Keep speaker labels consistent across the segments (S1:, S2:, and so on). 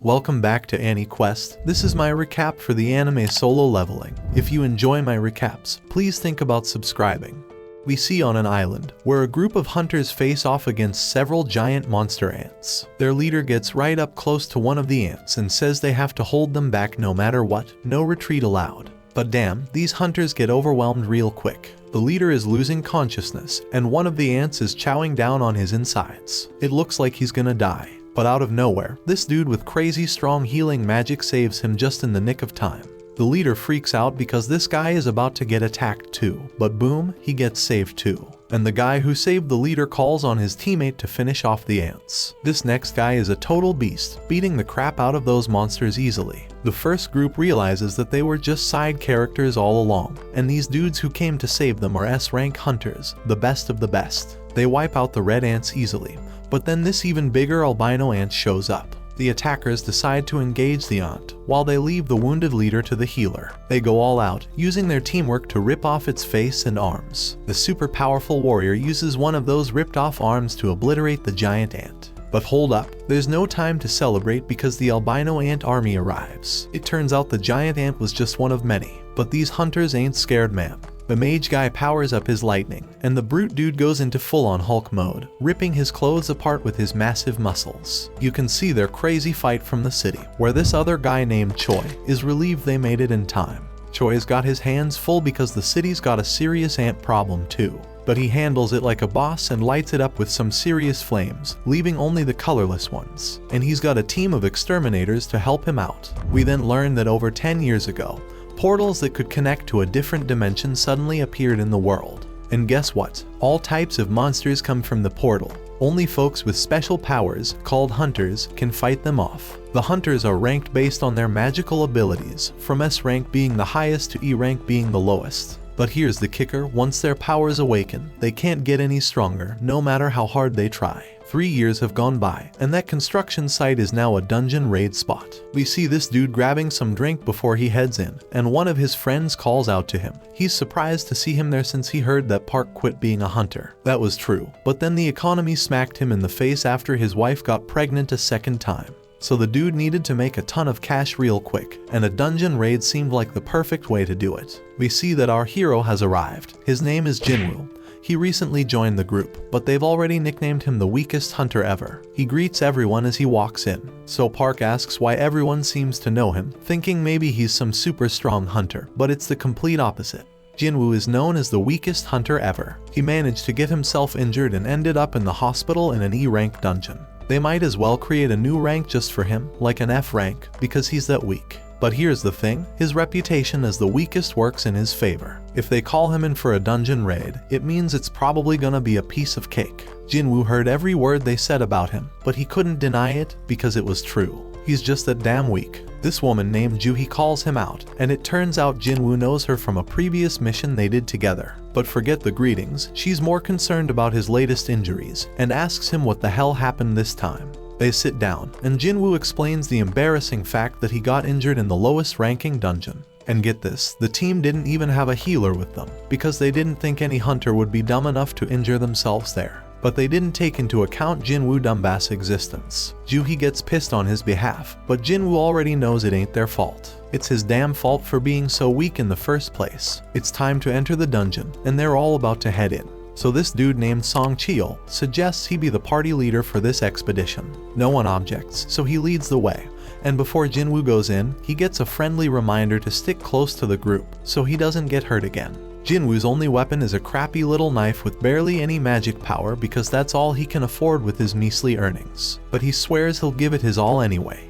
S1: Welcome back to AniQuest. This is my recap for the anime Solo Leveling. If you enjoy my recaps, please think about subscribing. We see on an island, where a group of hunters face off against several giant monster ants. Their leader gets right up close to one of the ants and says they have to hold them back no matter what, no retreat allowed. But damn, these hunters get overwhelmed real quick. The leader is losing consciousness, and one of the ants is chowing down on his insides. It looks like he's gonna die. But out of nowhere, this dude with crazy strong healing magic saves him just in the nick of time. The leader freaks out because this guy is about to get attacked too, but boom, he gets saved too. And the guy who saved the leader calls on his teammate to finish off the ants. This next guy is a total beast, beating the crap out of those monsters easily. The first group realizes that they were just side characters all along, and these dudes who came to save them are S-rank hunters, the best of the best. They wipe out the red ants easily, but then this even bigger albino ant shows up. The attackers decide to engage the ant, while they leave the wounded leader to the healer. They go all out, using their teamwork to rip off its face and arms. The super powerful warrior uses one of those ripped off arms to obliterate the giant ant. But hold up, there's no time to celebrate because the albino ant army arrives. It turns out the giant ant was just one of many, but these hunters ain't scared, man. The mage guy powers up his lightning, and the brute dude goes into full-on Hulk mode, ripping his clothes apart with his massive muscles. You can see their crazy fight from the city, where this other guy named Choi is relieved they made it in time. Choi's got his hands full because the city's got a serious ant problem too. But he handles it like a boss and lights it up with some serious flames, leaving only the colorless ones. And he's got a team of exterminators to help him out. We then learn that over 10 years ago, portals that could connect to a different dimension suddenly appeared in the world. And guess what? All types of monsters come from the portal. Only folks with special powers, called hunters, can fight them off. The hunters are ranked based on their magical abilities, from S rank being the highest to E rank being the lowest. But here's the kicker, once their powers awaken, they can't get any stronger, no matter how hard they try. 3 years have gone by, and that construction site is now a dungeon raid spot. We see this dude grabbing some drink before he heads in, and one of his friends calls out to him. He's surprised to see him there since he heard that Park quit being a hunter. That was true, but then the economy smacked him in the face after his wife got pregnant a second time. So the dude needed to make a ton of cash real quick, and a dungeon raid seemed like the perfect way to do it. We see that our hero has arrived. His name is Jinwoo. He recently joined the group, but they've already nicknamed him the weakest hunter ever. He greets everyone as he walks in, so Park asks why everyone seems to know him, thinking maybe he's some super strong hunter, but it's the complete opposite. Jinwoo is known as the weakest hunter ever. He managed to get himself injured and ended up in the hospital in an E-rank dungeon. They might as well create a new rank just for him, like an F rank, because he's that weak. But here's the thing, his reputation as the weakest works in his favor. If they call him in for a dungeon raid, it means it's probably gonna be a piece of cake. Jinwoo heard every word they said about him, but he couldn't deny it because it was true. He's just that damn weak. This woman named Juhi calls him out, and it turns out Jinwoo knows her from a previous mission they did together. But forget the greetings, she's more concerned about his latest injuries, and asks him what the hell happened this time. They sit down, and Jinwoo explains the embarrassing fact that he got injured in the lowest ranking dungeon. And get this, the team didn't even have a healer with them, because they didn't think any hunter would be dumb enough to injure themselves there. But they didn't take into account Jinwoo Dumbass' existence. Juhi gets pissed on his behalf, but Jinwoo already knows it ain't their fault. It's his damn fault for being so weak in the first place. It's time to enter the dungeon, and they're all about to head in. So this dude named Song Cheol suggests he be the party leader for this expedition. No one objects, so he leads the way. And before Jinwoo goes in, he gets a friendly reminder to stick close to the group, so he doesn't get hurt again. Jinwoo's only weapon is a crappy little knife with barely any magic power because that's all he can afford with his measly earnings. But he swears he'll give it his all anyway.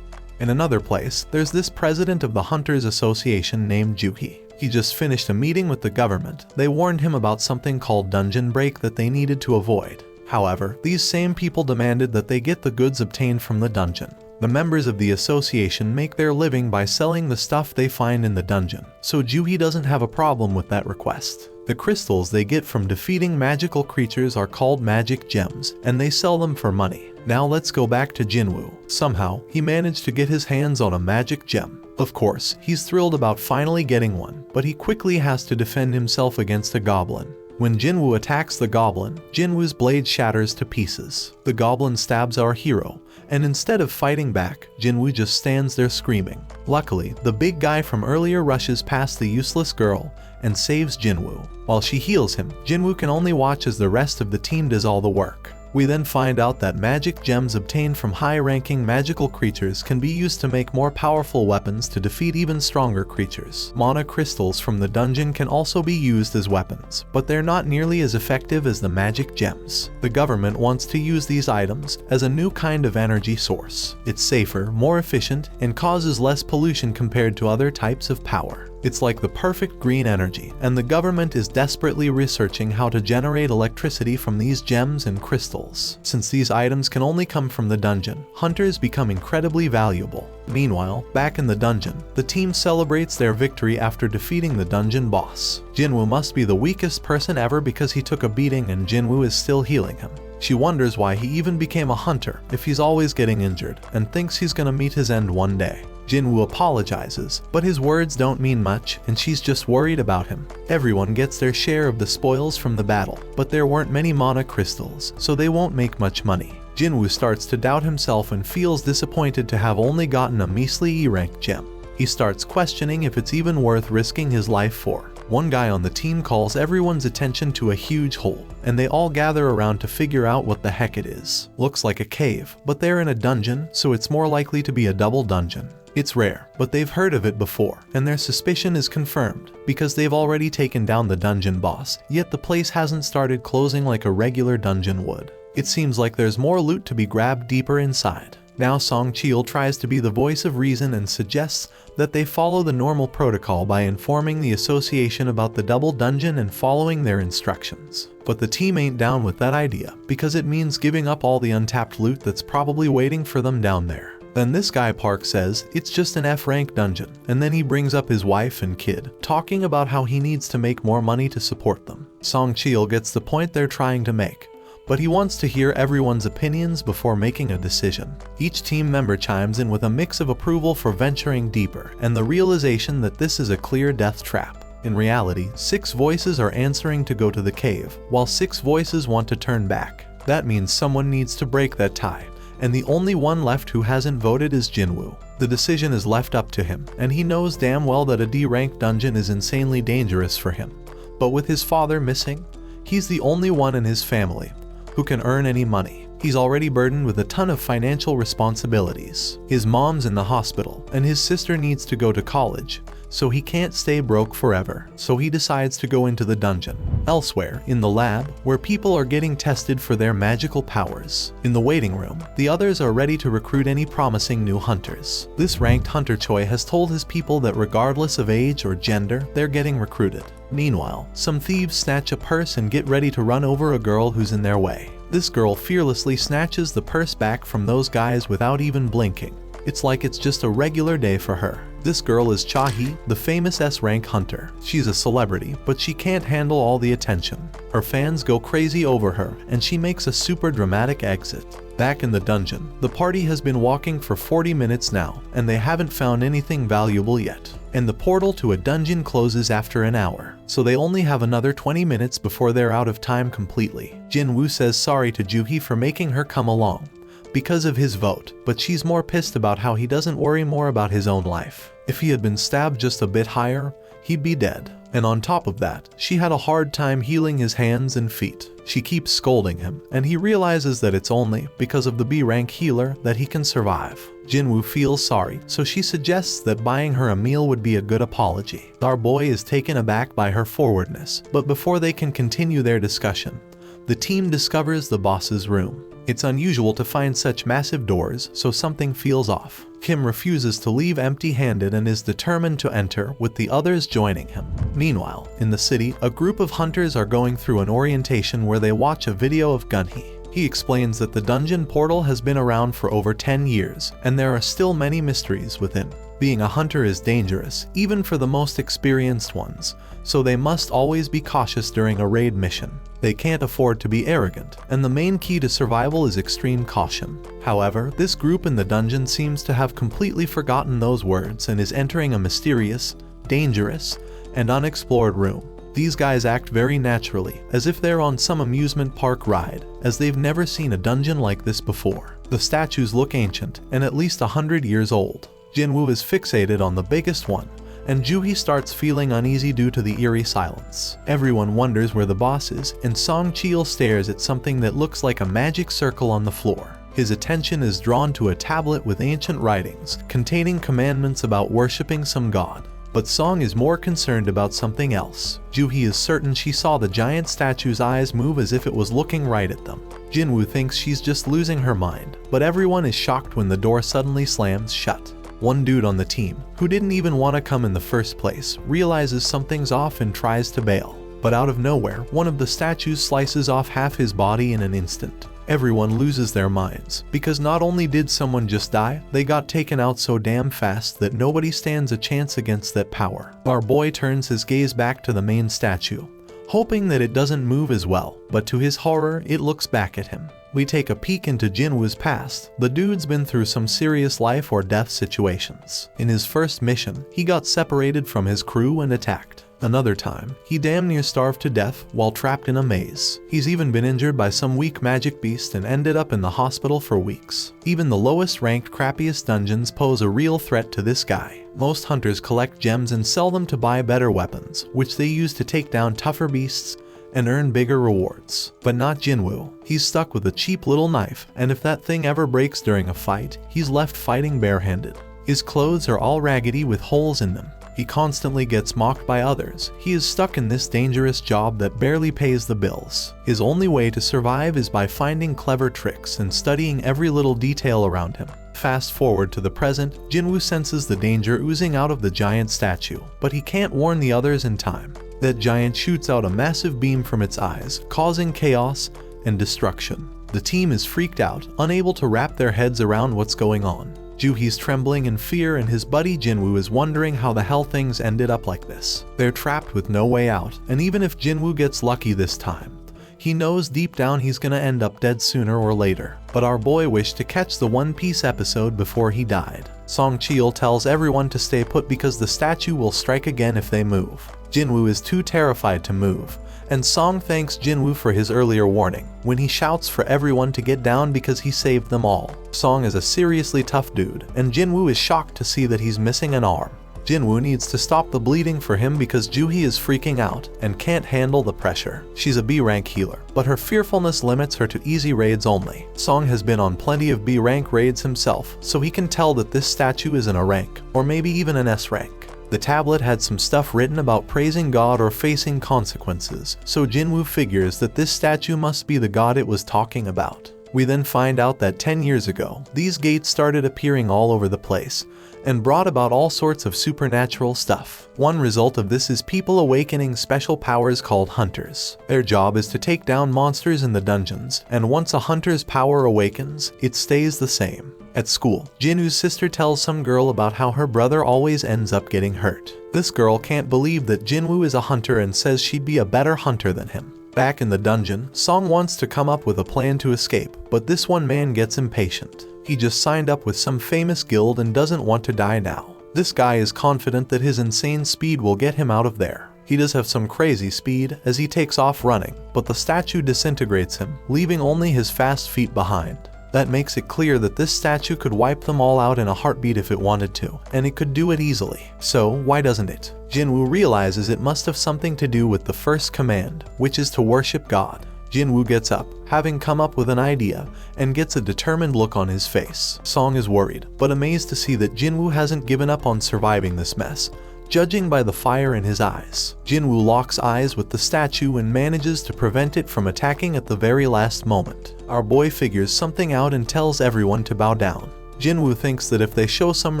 S1: In another place, there's this president of the Hunters Association named Juhi. He just finished a meeting with the government. They warned him about something called dungeon break that they needed to avoid. However, these same people demanded that they get the goods obtained from the dungeon. The members of the association make their living by selling the stuff they find in the dungeon, so Juhi doesn't have a problem with that request. The crystals they get from defeating magical creatures are called magic gems, and they sell them for money. Now let's go back to Jinwoo. Somehow, he managed to get his hands on a magic gem. Of course, he's thrilled about finally getting one, but he quickly has to defend himself against a goblin. When Jinwoo attacks the goblin, Jinwoo's blade shatters to pieces. The goblin stabs our hero, and instead of fighting back, Jinwoo just stands there screaming. Luckily, the big guy from earlier rushes past the useless girl and saves Jinwoo. While she heals him, Jinwoo can only watch as the rest of the team does all the work. We then find out that magic gems obtained from high-ranking magical creatures can be used to make more powerful weapons to defeat even stronger creatures. Mana crystals from the dungeon can also be used as weapons, but they're not nearly as effective as the magic gems. The government wants to use these items as a new kind of energy source. It's safer, more efficient, and causes less pollution compared to other types of power. It's like the perfect green energy, and the government is desperately researching how to generate electricity from these gems and crystals. Since these items can only come from the dungeon, hunters become incredibly valuable. Meanwhile, back in the dungeon, the team celebrates their victory after defeating the dungeon boss. Jinwoo must be the weakest person ever because he took a beating and Jinwoo is still healing him. She wonders why he even became a hunter if he's always getting injured, and thinks he's gonna meet his end one day. Jinwoo apologizes, but his words don't mean much, and she's just worried about him. Everyone gets their share of the spoils from the battle, but there weren't many mana crystals, so they won't make much money. Jinwoo starts to doubt himself and feels disappointed to have only gotten a measly E-rank gem. He starts questioning if it's even worth risking his life for. One guy on the team calls everyone's attention to a huge hole, and they all gather around to figure out what the heck it is. Looks like a cave, but they're in a dungeon, so it's more likely to be a double dungeon. It's rare, but they've heard of it before, and their suspicion is confirmed, because they've already taken down the dungeon boss, yet the place hasn't started closing like a regular dungeon would. It seems like there's more loot to be grabbed deeper inside. Now Song Cheol tries to be the voice of reason and suggests that they follow the normal protocol by informing the association about the double dungeon and following their instructions. But the team ain't down with that idea, because it means giving up all the untapped loot that's probably waiting for them down there. Then this guy Park says it's just an F-rank dungeon, and then he brings up his wife and kid, talking about how he needs to make more money to support them. Song Cheol gets the point they're trying to make, but he wants to hear everyone's opinions before making a decision. Each team member chimes in with a mix of approval for venturing deeper, and the realization that this is a clear death trap. In reality, 6 voices are answering to go to the cave, while 6 voices want to turn back. That means someone needs to break that tie, and the only one left who hasn't voted is Jinwoo. The decision is left up to him, and he knows damn well that a D-rank dungeon is insanely dangerous for him. But with his father missing, he's the only one in his family who can earn any money. He's already burdened with a ton of financial responsibilities. His mom's in the hospital, and his sister needs to go to college, so he can't stay broke forever. So he decides to go into the dungeon. Elsewhere, in the lab, where people are getting tested for their magical powers. In the waiting room, the others are ready to recruit any promising new hunters. This ranked hunter Choi has told his people that regardless of age or gender, they're getting recruited. Meanwhile, some thieves snatch a purse and get ready to run over a girl who's in their way. This girl fearlessly snatches the purse back from those guys without even blinking. It's like it's just a regular day for her. This girl is Cha-hee, the famous S-rank hunter. She's a celebrity, but she can't handle all the attention. Her fans go crazy over her, and she makes a super dramatic exit. Back in the dungeon, the party has been walking for 40 minutes now, and they haven't found anything valuable yet. And the portal to a dungeon closes after an hour, so they only have another 20 minutes before they're out of time completely. Jinwoo says sorry to Joo-hee for making her come along because of his vote, but she's more pissed about how he doesn't worry more about his own life. If he had been stabbed just a bit higher, he'd be dead. And on top of that, she had a hard time healing his hands and feet. She keeps scolding him, and he realizes that it's only because of the B-rank healer that he can survive. Jinwoo feels sorry, so she suggests that buying her a meal would be a good apology. Our boy is taken aback by her forwardness, but before they can continue their discussion, the team discovers the boss's room. It's unusual to find such massive doors, so something feels off. Kim refuses to leave empty-handed and is determined to enter, with the others joining him. Meanwhile, in the city, a group of hunters are going through an orientation where they watch a video of Gunhee. He explains that the dungeon portal has been around for over 10 years, and there are still many mysteries within. Being a hunter is dangerous, even for the most experienced ones, so they must always be cautious during a raid mission. They can't afford to be arrogant, and the main key to survival is extreme caution. However, this group in the dungeon seems to have completely forgotten those words and is entering a mysterious, dangerous, and unexplored room. These guys act very naturally, as if they're on some amusement park ride, as they've never seen a dungeon like this before. The statues look ancient and at least 100 years old. Jinwoo is fixated on the biggest one, and Juhi starts feeling uneasy due to the eerie silence. Everyone wonders where the boss is, and Song Cheol stares at something that looks like a magic circle on the floor. His attention is drawn to a tablet with ancient writings containing commandments about worshipping some god. But Song is more concerned about something else. Juhi is certain she saw the giant statue's eyes move as if it was looking right at them. Jinwoo thinks she's just losing her mind, but everyone is shocked when the door suddenly slams shut. One dude on the team, who didn't even want to come in the first place, realizes something's off and tries to bail. But out of nowhere, one of the statues slices off half his body in an instant. Everyone loses their minds, because not only did someone just die, they got taken out so damn fast that nobody stands a chance against that power. Our boy turns his gaze back to the main statue, hoping that it doesn't move as well, but to his horror, it looks back at him. We take a peek into Jinwoo's past. The dude's been through some serious life or death situations. In his first mission, he got separated from his crew and attacked. Another time, he damn near starved to death while trapped in a maze. He's even been injured by some weak magic beast and ended up in the hospital for weeks. Even the lowest ranked, crappiest dungeons pose a real threat to this guy. Most hunters collect gems and sell them to buy better weapons, which they use to take down tougher beasts and earn bigger rewards. But not Jinwoo. He's stuck with a cheap little knife, and if that thing ever breaks during a fight, he's left fighting barehanded. His clothes are all raggedy with holes in them. He constantly gets mocked by others. He is stuck in this dangerous job that barely pays the bills. His only way to survive is by finding clever tricks and studying every little detail around him. Fast forward to the present, Jinwoo senses the danger oozing out of the giant statue, but he can't warn the others in time. That giant shoots out a massive beam from its eyes, causing chaos and destruction. The team is freaked out, unable to wrap their heads around what's going on. Juhi's trembling in fear, and his buddy Jinwoo is wondering how the hell things ended up like this. They're trapped with no way out, and even if Jinwoo gets lucky this time, he knows deep down he's gonna end up dead sooner or later. But our boy wished to catch the One Piece episode before he died. Song Cheol tells everyone to stay put because the statue will strike again if they move. Jinwoo is too terrified to move, and Song thanks Jinwoo for his earlier warning, when he shouts for everyone to get down because he saved them all. Song is a seriously tough dude, and Jinwoo is shocked to see that he's missing an arm. Jinwoo needs to stop the bleeding for him because Juhi is freaking out and can't handle the pressure. She's a B rank healer, but her fearfulness limits her to easy raids only. Song has been on plenty of B rank raids himself, so he can tell that this statue isn't a rank, or maybe even an S rank. The tablet had some stuff written about praising God or facing consequences, so Jinwoo figures that this statue must be the god it was talking about. We then find out that 10 years ago, these gates started appearing all over the place, and brought about all sorts of supernatural stuff. One result of this is people awakening special powers called hunters. Their job is to take down monsters in the dungeons, and once a hunter's power awakens, it stays the same. At school, Jinwoo's sister tells some girl about how her brother always ends up getting hurt. This girl can't believe that Jinwoo is a hunter and says she'd be a better hunter than him. Back in the dungeon, Song wants to come up with a plan to escape, but this one man gets impatient. He just signed up with some famous guild and doesn't want to die now. This guy is confident that his insane speed will get him out of there. He does have some crazy speed as he takes off running, but the statue disintegrates him, leaving only his fast feet behind. That makes it clear that this statue could wipe them all out in a heartbeat if it wanted to, and it could do it easily. So why doesn't it? Jinwoo realizes it must have something to do with the first command, which is to worship God. Jinwoo gets up, having come up with an idea, and gets a determined look on his face. Song is worried, but amazed to see that Jinwoo hasn't given up on surviving this mess, judging by the fire in his eyes. Jinwoo locks eyes with the statue and manages to prevent it from attacking at the very last moment. Our boy figures something out and tells everyone to bow down. Jinwoo thinks that if they show some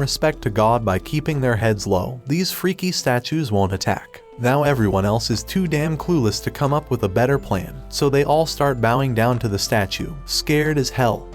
S1: respect to God by keeping their heads low, these freaky statues won't attack. Now everyone else is too damn clueless to come up with a better plan, so they all start bowing down to the statue, scared as hell,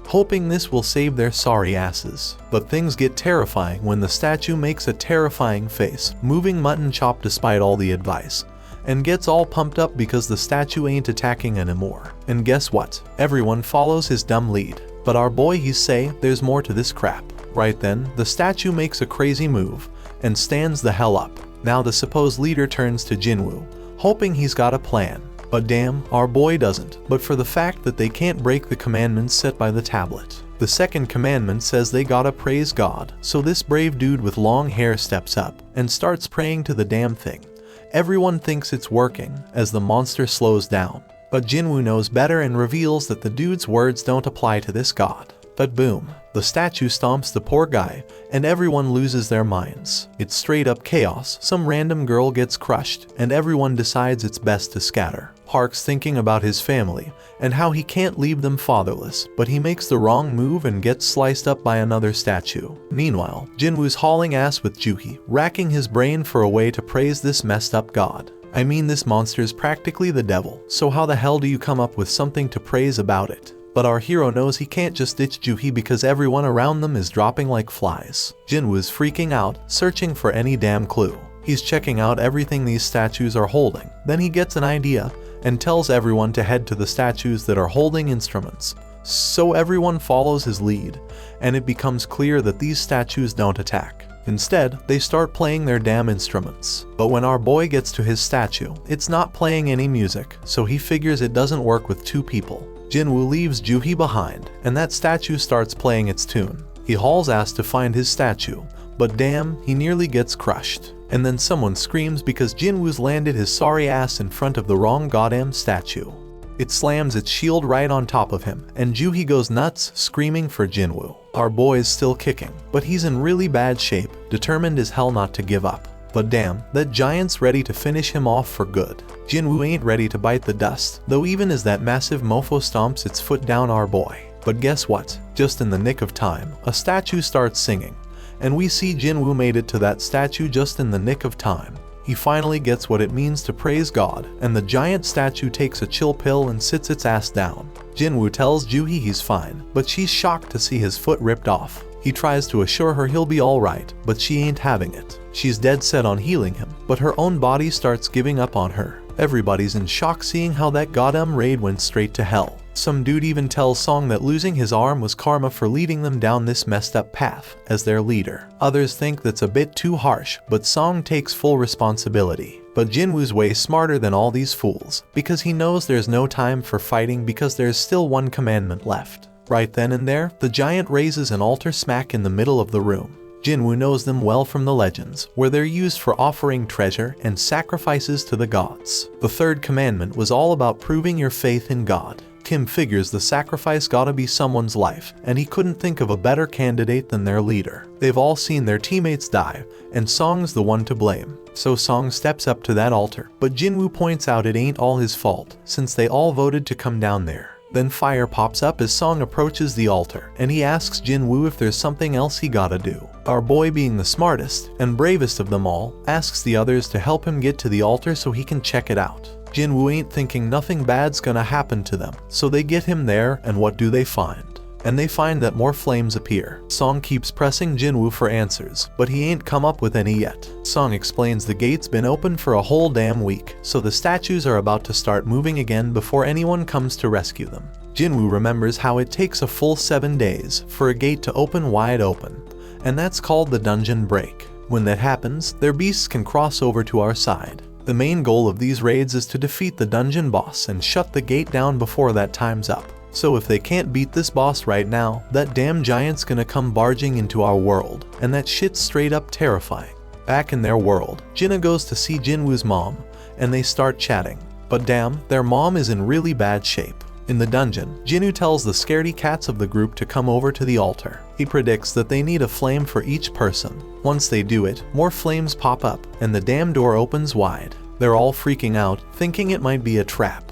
S1: hoping this will save their sorry asses. But things get terrifying when the statue makes a terrifying face, moving mutton chop despite all the advice, and gets all pumped up because the statue ain't attacking anymore. And guess what? Everyone follows his dumb lead. But our boy he's say there's more to this crap. Right then, the statue makes a crazy move and stands the hell up. Now the supposed leader turns to Jinwoo, hoping he's got a plan. But damn, our boy doesn't, but for the fact that they can't break the commandments set by the tablet. The second commandment says they gotta praise God, so this brave dude with long hair steps up and starts praying to the damn thing. Everyone thinks it's working as the monster slows down, but Jinwoo knows better and reveals that the dude's words don't apply to this god. But boom, the statue stomps the poor guy, and everyone loses their minds. It's straight up chaos. Some random girl gets crushed, and everyone decides it's best to scatter. Park's thinking about his family, and how he can't leave them fatherless, but he makes the wrong move and gets sliced up by another statue. Meanwhile, Jinwoo's hauling ass with Juhi, racking his brain for a way to praise this messed up god. I mean, this monster's practically the devil, so how the hell do you come up with something to praise about it? But our hero knows he can't just ditch Juhi because everyone around them is dropping like flies. Jinwoo's freaking out, searching for any damn clue. He's checking out everything these statues are holding. Then he gets an idea and tells everyone to head to the statues that are holding instruments. So everyone follows his lead, and it becomes clear that these statues don't attack. Instead, they start playing their damn instruments. But when our boy gets to his statue, it's not playing any music, so he figures it doesn't work with two people. Jinwoo leaves Juhi behind, and that statue starts playing its tune. He hauls ass to find his statue, but damn, he nearly gets crushed. And then someone screams because Jinwoo's landed his sorry ass in front of the wrong goddamn statue. It slams its shield right on top of him, and Juhi goes nuts, screaming for Jinwoo. Our boy is still kicking, but he's in really bad shape, determined as hell not to give up. But damn, that giant's ready to finish him off for good. Jinwoo ain't ready to bite the dust, though even as that massive mofo stomps its foot down our boy. But guess what? Just in the nick of time, a statue starts singing, and we see Jinwoo made it to that statue just in the nick of time. He finally gets what it means to praise God, and the giant statue takes a chill pill and sits its ass down. Jinwoo tells Juhi he's fine, but she's shocked to see his foot ripped off. He tries to assure her he'll be alright, but she ain't having it. She's dead set on healing him, but her own body starts giving up on her. Everybody's in shock seeing how that goddamn raid went straight to hell. Some dude even tells Song that losing his arm was karma for leading them down this messed up path as their leader. Others think that's a bit too harsh, but Song takes full responsibility. But Jinwoo's way smarter than all these fools, because he knows there's no time for fighting because there's still one commandment left. Right then and there, the giant raises an altar smack in the middle of the room. Jinwoo knows them well from the legends, where they're used for offering treasure and sacrifices to the gods. The third commandment was all about proving your faith in God. Kim figures the sacrifice gotta be someone's life, and he couldn't think of a better candidate than their leader. They've all seen their teammates die, and Song's the one to blame. So Song steps up to that altar, but Jinwoo points out it ain't all his fault, since they all voted to come down there. Then fire pops up as Song approaches the altar, and he asks Jinwoo if there's something else he gotta do. Our boy, being the smartest and bravest of them all, asks the others to help him get to the altar so he can check it out. Jinwoo ain't thinking nothing bad's gonna happen to them, so they get him there, and what do they find? And they find that more flames appear. Song keeps pressing Jinwoo for answers, but he ain't come up with any yet. Song explains the gate's been open for a whole damn week, so the statues are about to start moving again before anyone comes to rescue them. Jinwoo remembers how it takes a full 7 days for a gate to open wide open, and that's called the dungeon break. When that happens, their beasts can cross over to our side. The main goal of these raids is to defeat the dungeon boss and shut the gate down before that time's up. So if they can't beat this boss right now, that damn giant's gonna come barging into our world, and that shit's straight up terrifying. Back in their world, Jinna goes to see Jinwoo's mom, and they start chatting. But damn, their mom is in really bad shape. In the dungeon, Jinwoo tells the scaredy cats of the group to come over to the altar. He predicts that they need a flame for each person. Once they do it, more flames pop up, and the damn door opens wide. They're all freaking out, thinking it might be a trap.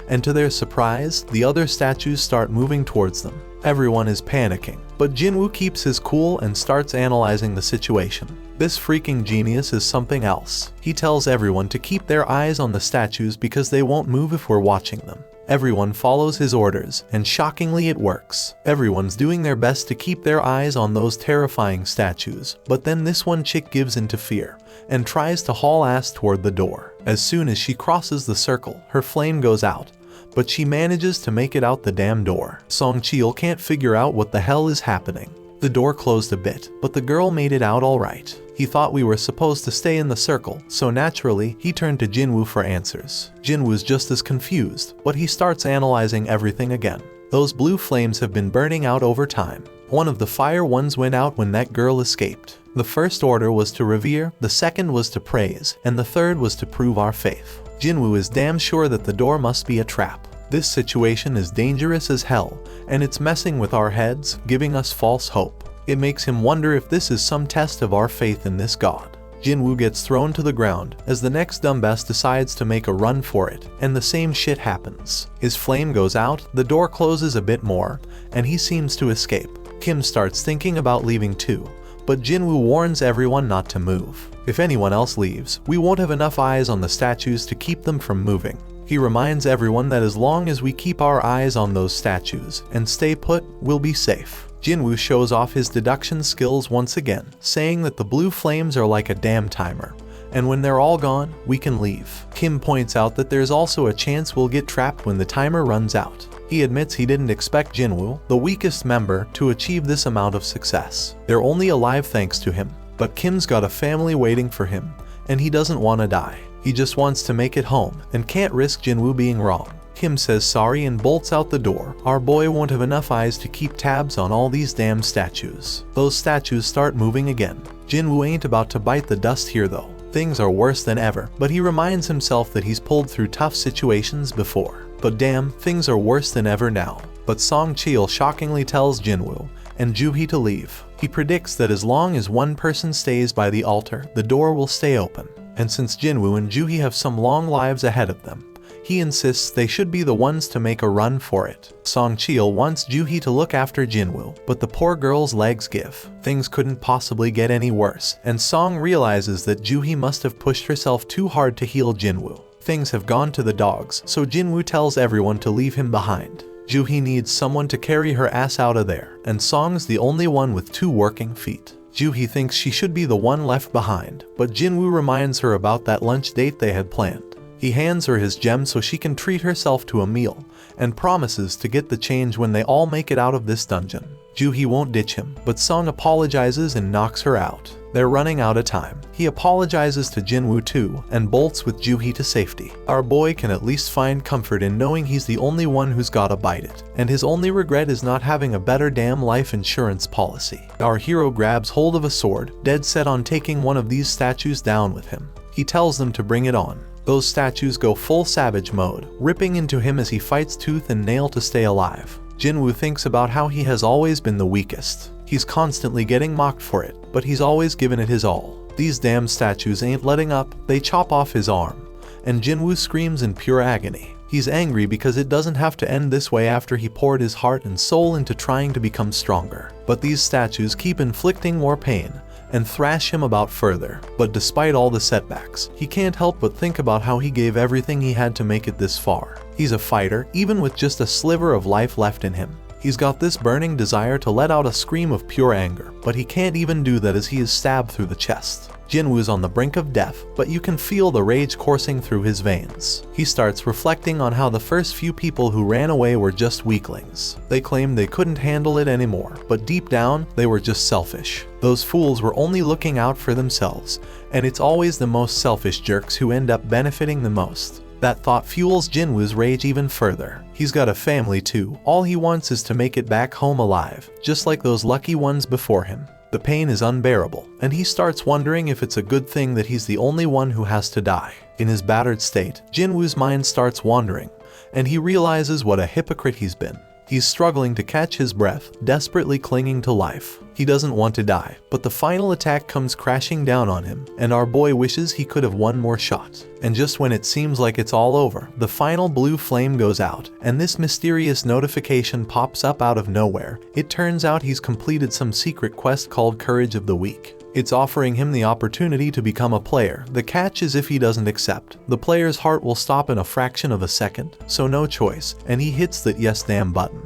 S1: And to their surprise, the other statues start moving towards them. Everyone is panicking, but Jinwoo keeps his cool and starts analyzing the situation. This freaking genius is something else. He tells everyone to keep their eyes on the statues because they won't move if we're watching them. Everyone follows his orders, and shockingly it works. Everyone's doing their best to keep their eyes on those terrifying statues, but then this one chick gives into fear and tries to haul ass toward the door. As soon as she crosses the circle, her flame goes out, but she manages to make it out the damn door. Song Cheol can't figure out what the hell is happening. The door closed a bit, but the girl made it out alright. He thought we were supposed to stay in the circle, so naturally, he turned to Jinwoo for answers. Jinwoo's just as confused, but he starts analyzing everything again. Those blue flames have been burning out over time. One of the fire ones went out when that girl escaped. The first order was to revere, the second was to praise, and the third was to prove our faith. Jinwoo is damn sure that the door must be a trap. This situation is dangerous as hell, and it's messing with our heads, giving us false hope. It makes him wonder if this is some test of our faith in this god. Jinwoo gets thrown to the ground as the next dumbass decides to make a run for it, and the same shit happens. His flame goes out, the door closes a bit more, and he seems to escape. Kim starts thinking about leaving too, but Jinwoo warns everyone not to move. If anyone else leaves, we won't have enough eyes on the statues to keep them from moving. He reminds everyone that as long as we keep our eyes on those statues and stay put, we'll be safe. Jinwoo shows off his deduction skills once again, saying that the blue flames are like a damn timer, and when they're all gone, we can leave. Kim points out that there's also a chance we'll get trapped when the timer runs out. He admits he didn't expect Jinwoo, the weakest member, to achieve this amount of success. They're only alive thanks to him, but Kim's got a family waiting for him, and he doesn't want to die. He just wants to make it home, and can't risk Jinwoo being wrong. Kim says sorry and bolts out the door. Our boy won't have enough eyes to keep tabs on all these damn statues. Those statues start moving again. Jinwoo ain't about to bite the dust here though. Things are worse than ever, but he reminds himself that he's pulled through tough situations before. But damn, things are worse than ever now. But Song Cheol shockingly tells Jinwoo and Juhee to leave. He predicts that as long as one person stays by the altar, the door will stay open. And since Jinwoo and Juhee have some long lives ahead of them, he insists they should be the ones to make a run for it. Song Cheol wants Juhee to look after Jinwoo, but the poor girl's legs give. Things couldn't possibly get any worse, and Song realizes that Juhee must have pushed herself too hard to heal Jinwoo. Things have gone to the dogs, so Jinwoo tells everyone to leave him behind. Juhee needs someone to carry her ass out of there, and Song's the only one with 2 working feet. Juhee thinks she should be the one left behind, but Jinwoo reminds her about that lunch date they had planned. He hands her his gem so she can treat herself to a meal, and promises to get the change when they all make it out of this dungeon. Juhee won't ditch him, but Song apologizes and knocks her out. They're running out of time. He apologizes to Jinwoo too, and bolts with Juhee to safety. Our boy can at least find comfort in knowing he's the only one who's gotta bite it, and his only regret is not having a better damn life insurance policy. Our hero grabs hold of a sword, dead set on taking one of these statues down with him. He tells them to bring it on. Those statues go full savage mode, ripping into him as he fights tooth and nail to stay alive. Jinwoo thinks about how he has always been the weakest. He's constantly getting mocked for it, but he's always given it his all. These damn statues ain't letting up, they chop off his arm, and Jinwoo screams in pure agony. He's angry because it doesn't have to end this way after he poured his heart and soul into trying to become stronger. But these statues keep inflicting more pain and thrash him about further. But despite all the setbacks, he can't help but think about how he gave everything he had to make it this far. He's a fighter, even with just a sliver of life left in him. He's got this burning desire to let out a scream of pure anger, but he can't even do that as he is stabbed through the chest. Jinwoo's on the brink of death, but you can feel the rage coursing through his veins. He starts reflecting on how the first few people who ran away were just weaklings. They claimed they couldn't handle it anymore, but deep down, they were just selfish. Those fools were only looking out for themselves, and it's always the most selfish jerks who end up benefiting the most. That thought fuels Jinwoo's rage even further. He's got a family too. All he wants is to make it back home alive, just like those lucky ones before him. The pain is unbearable, and he starts wondering if it's a good thing that he's the only one who has to die. In his battered state, Jinwoo's mind starts wandering, and he realizes what a hypocrite he's been. He's struggling to catch his breath, desperately clinging to life. He doesn't want to die, but the final attack comes crashing down on him, and our boy wishes he could have one more shot. And just when it seems like it's all over, the final blue flame goes out, and this mysterious notification pops up out of nowhere. It turns out he's completed some secret quest called Courage of the Weak. It's offering him the opportunity to become a player. The catch is if he doesn't accept, the player's heart will stop in a fraction of a second, so no choice, and he hits that yes damn button.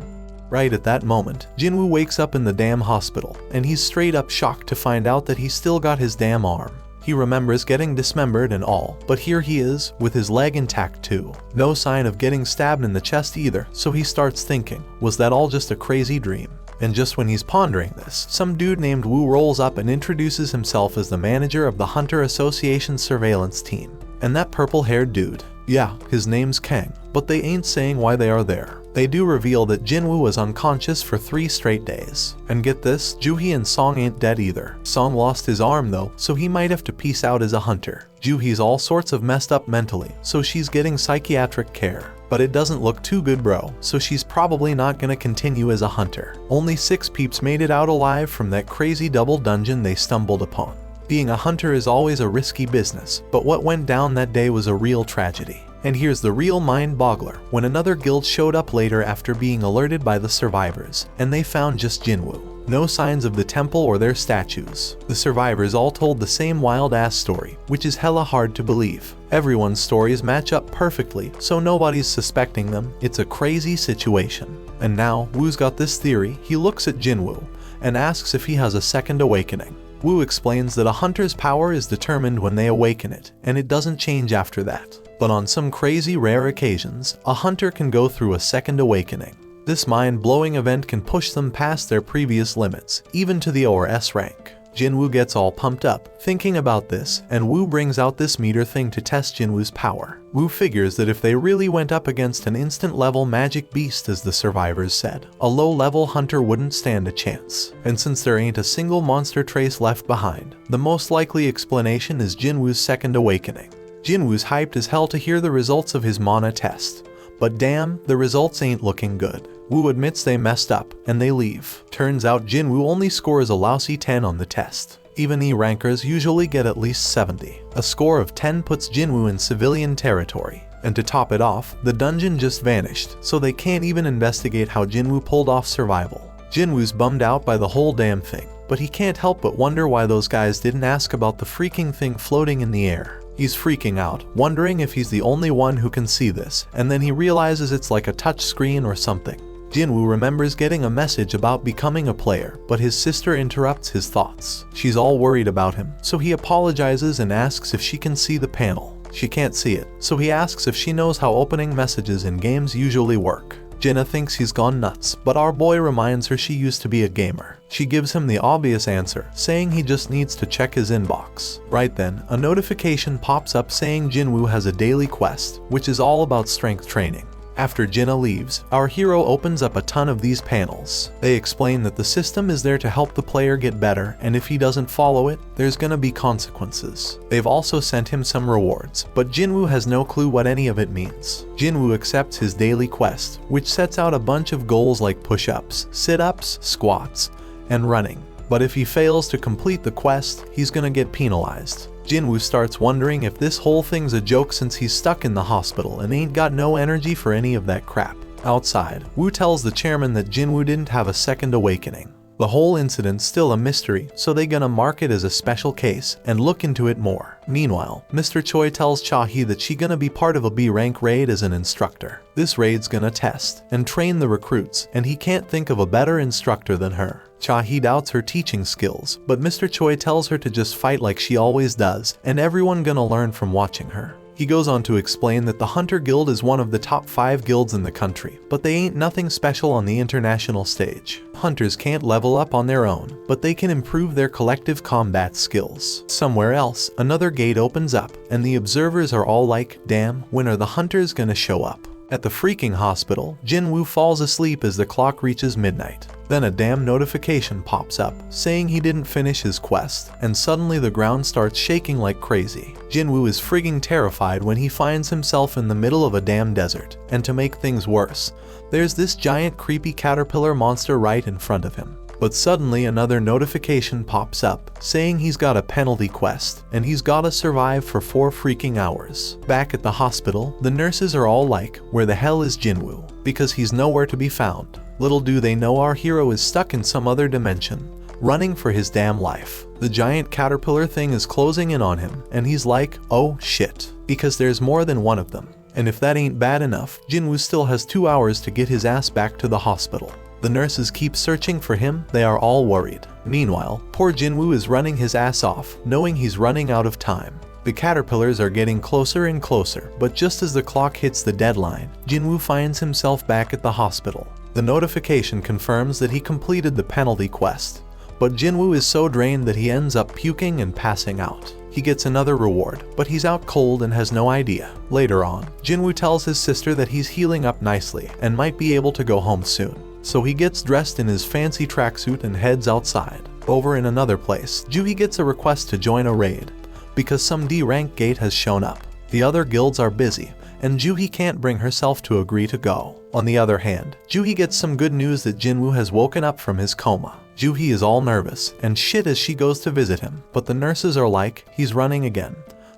S1: Right at that moment, Jinwoo wakes up in the damn hospital, and he's straight up shocked to find out that he's still got his damn arm. He remembers getting dismembered and all, but here he is, with his leg intact too. No sign of getting stabbed in the chest either, so he starts thinking, was that all just a crazy dream? And just when he's pondering this, some dude named Wu rolls up and introduces himself as the manager of the Hunter Association surveillance team. And that purple-haired dude, yeah, his name's Kang, but they ain't saying why they are there. They do reveal that Jinwoo was unconscious for 3 straight days. And get this, Juhee and Song ain't dead either. Song lost his arm though, so he might have to peace out as a hunter. Juhee's all sorts of messed up mentally, so she's getting psychiatric care. But it doesn't look too good, bro, so she's probably not gonna continue as a hunter. Only 6 peeps made it out alive from that crazy double dungeon they stumbled upon. Being a hunter is always a risky business, but what went down that day was a real tragedy. And here's the real mind-boggler, when another guild showed up later after being alerted by the survivors, and they found just Jinwoo. No signs of the temple or their statues. The survivors all told the same wild-ass story, which is hella hard to believe. Everyone's stories match up perfectly, so nobody's suspecting them. It's a crazy situation. And now, Wu's got this theory. He looks at Jinwoo and asks if he has a second awakening. Wu explains that a hunter's power is determined when they awaken it, and it doesn't change after that. But on some crazy rare occasions, a hunter can go through a second awakening. This mind-blowing event can push them past their previous limits, even to the O or S rank. Jinwoo gets all pumped up, thinking about this, and Wu brings out this meter thing to test Jinwoo's power. Wu figures that if they really went up against an instant-level magic beast as the survivors said, a low-level hunter wouldn't stand a chance. And since there ain't a single monster trace left behind, the most likely explanation is Jinwoo's second awakening. Jinwoo's hyped as hell to hear the results of his mana test. But damn, the results ain't looking good. Wu admits they messed up, and they leave. Turns out Jinwoo only scores a lousy 10 on the test. Even E-rankers usually get at least 70. A score of 10 puts Jinwoo in civilian territory. And to top it off, the dungeon just vanished, so they can't even investigate how Jinwoo pulled off survival. Jinwoo's bummed out by the whole damn thing, but he can't help but wonder why those guys didn't ask about the freaking thing floating in the air. He's freaking out, wondering if he's the only one who can see this, and then he realizes it's like a touch screen or something. Jinwoo remembers getting a message about becoming a player, but his sister interrupts his thoughts. She's all worried about him, so he apologizes and asks if she can see the panel. She can't see it, so he asks if she knows how opening messages in games usually work. Jenna thinks he's gone nuts, but our boy reminds her she used to be a gamer. She gives him the obvious answer, saying he just needs to check his inbox. Right then, a notification pops up saying Jinwoo has a daily quest, which is all about strength training. After Jinna leaves, our hero opens up a ton of these panels. They explain that the system is there to help the player get better, and if he doesn't follow it, there's gonna be consequences. They've also sent him some rewards, but Jinwoo has no clue what any of it means. Jinwoo accepts his daily quest, which sets out a bunch of goals like push-ups, sit-ups, squats, and running. But if he fails to complete the quest, he's gonna get penalized. Jinwoo starts wondering if this whole thing's a joke since he's stuck in the hospital and ain't got no energy for any of that crap. Outside, Wu tells the chairman that Jinwoo didn't have a second awakening. The whole incident's still a mystery, so they gonna mark it as a special case and look into it more. Meanwhile, Mr. Choi tells Cha-hee that she gonna be part of a B-rank raid as an instructor. This raid's gonna test and train the recruits, and he can't think of a better instructor than her. Cha-hee doubts her teaching skills, but Mr. Choi tells her to just fight like she always does, and everyone gonna learn from watching her. He goes on to explain that the Hunter Guild is one of the top 5 guilds in the country, but they ain't nothing special on the international stage. Hunters can't level up on their own, but they can improve their collective combat skills. Somewhere else, another gate opens up, and the observers are all like, damn, when are the hunters gonna show up? At the freaking hospital, Jinwoo falls asleep as the clock reaches midnight. Then a damn notification pops up, saying he didn't finish his quest, and suddenly the ground starts shaking like crazy. Jinwoo is frigging terrified when he finds himself in the middle of a damn desert, and to make things worse, there's this giant creepy caterpillar monster right in front of him. But suddenly another notification pops up, saying he's got a penalty quest, and he's gotta survive for 4 freaking hours. Back at the hospital, the nurses are all like, where the hell is Jinwoo? Because he's nowhere to be found. Little do they know our hero is stuck in some other dimension, running for his damn life. The giant caterpillar thing is closing in on him, and he's like, oh shit, because there's more than one of them. And if that ain't bad enough, Jinwoo still has 2 hours to get his ass back to the hospital. The nurses keep searching for him, they are all worried. Meanwhile, poor Jinwoo is running his ass off, knowing he's running out of time. The caterpillars are getting closer and closer, but just as the clock hits the deadline, Jinwoo finds himself back at the hospital. The notification confirms that he completed the penalty quest, but Jinwoo is so drained that he ends up puking and passing out. He gets another reward, but he's out cold and has no idea. Later on, Jinwoo tells his sister that he's healing up nicely and might be able to go home soon. So he gets dressed in his fancy tracksuit and heads outside. Over in another place, Juhi gets a request to join a raid, because some D-rank gate has shown up. The other guilds are busy, and Juhi can't bring herself to agree to go. On the other hand, Juhi gets some good news that Jinwoo has woken up from his coma. Juhi is all nervous and shit as she goes to visit him, but the nurses are like, he's running again.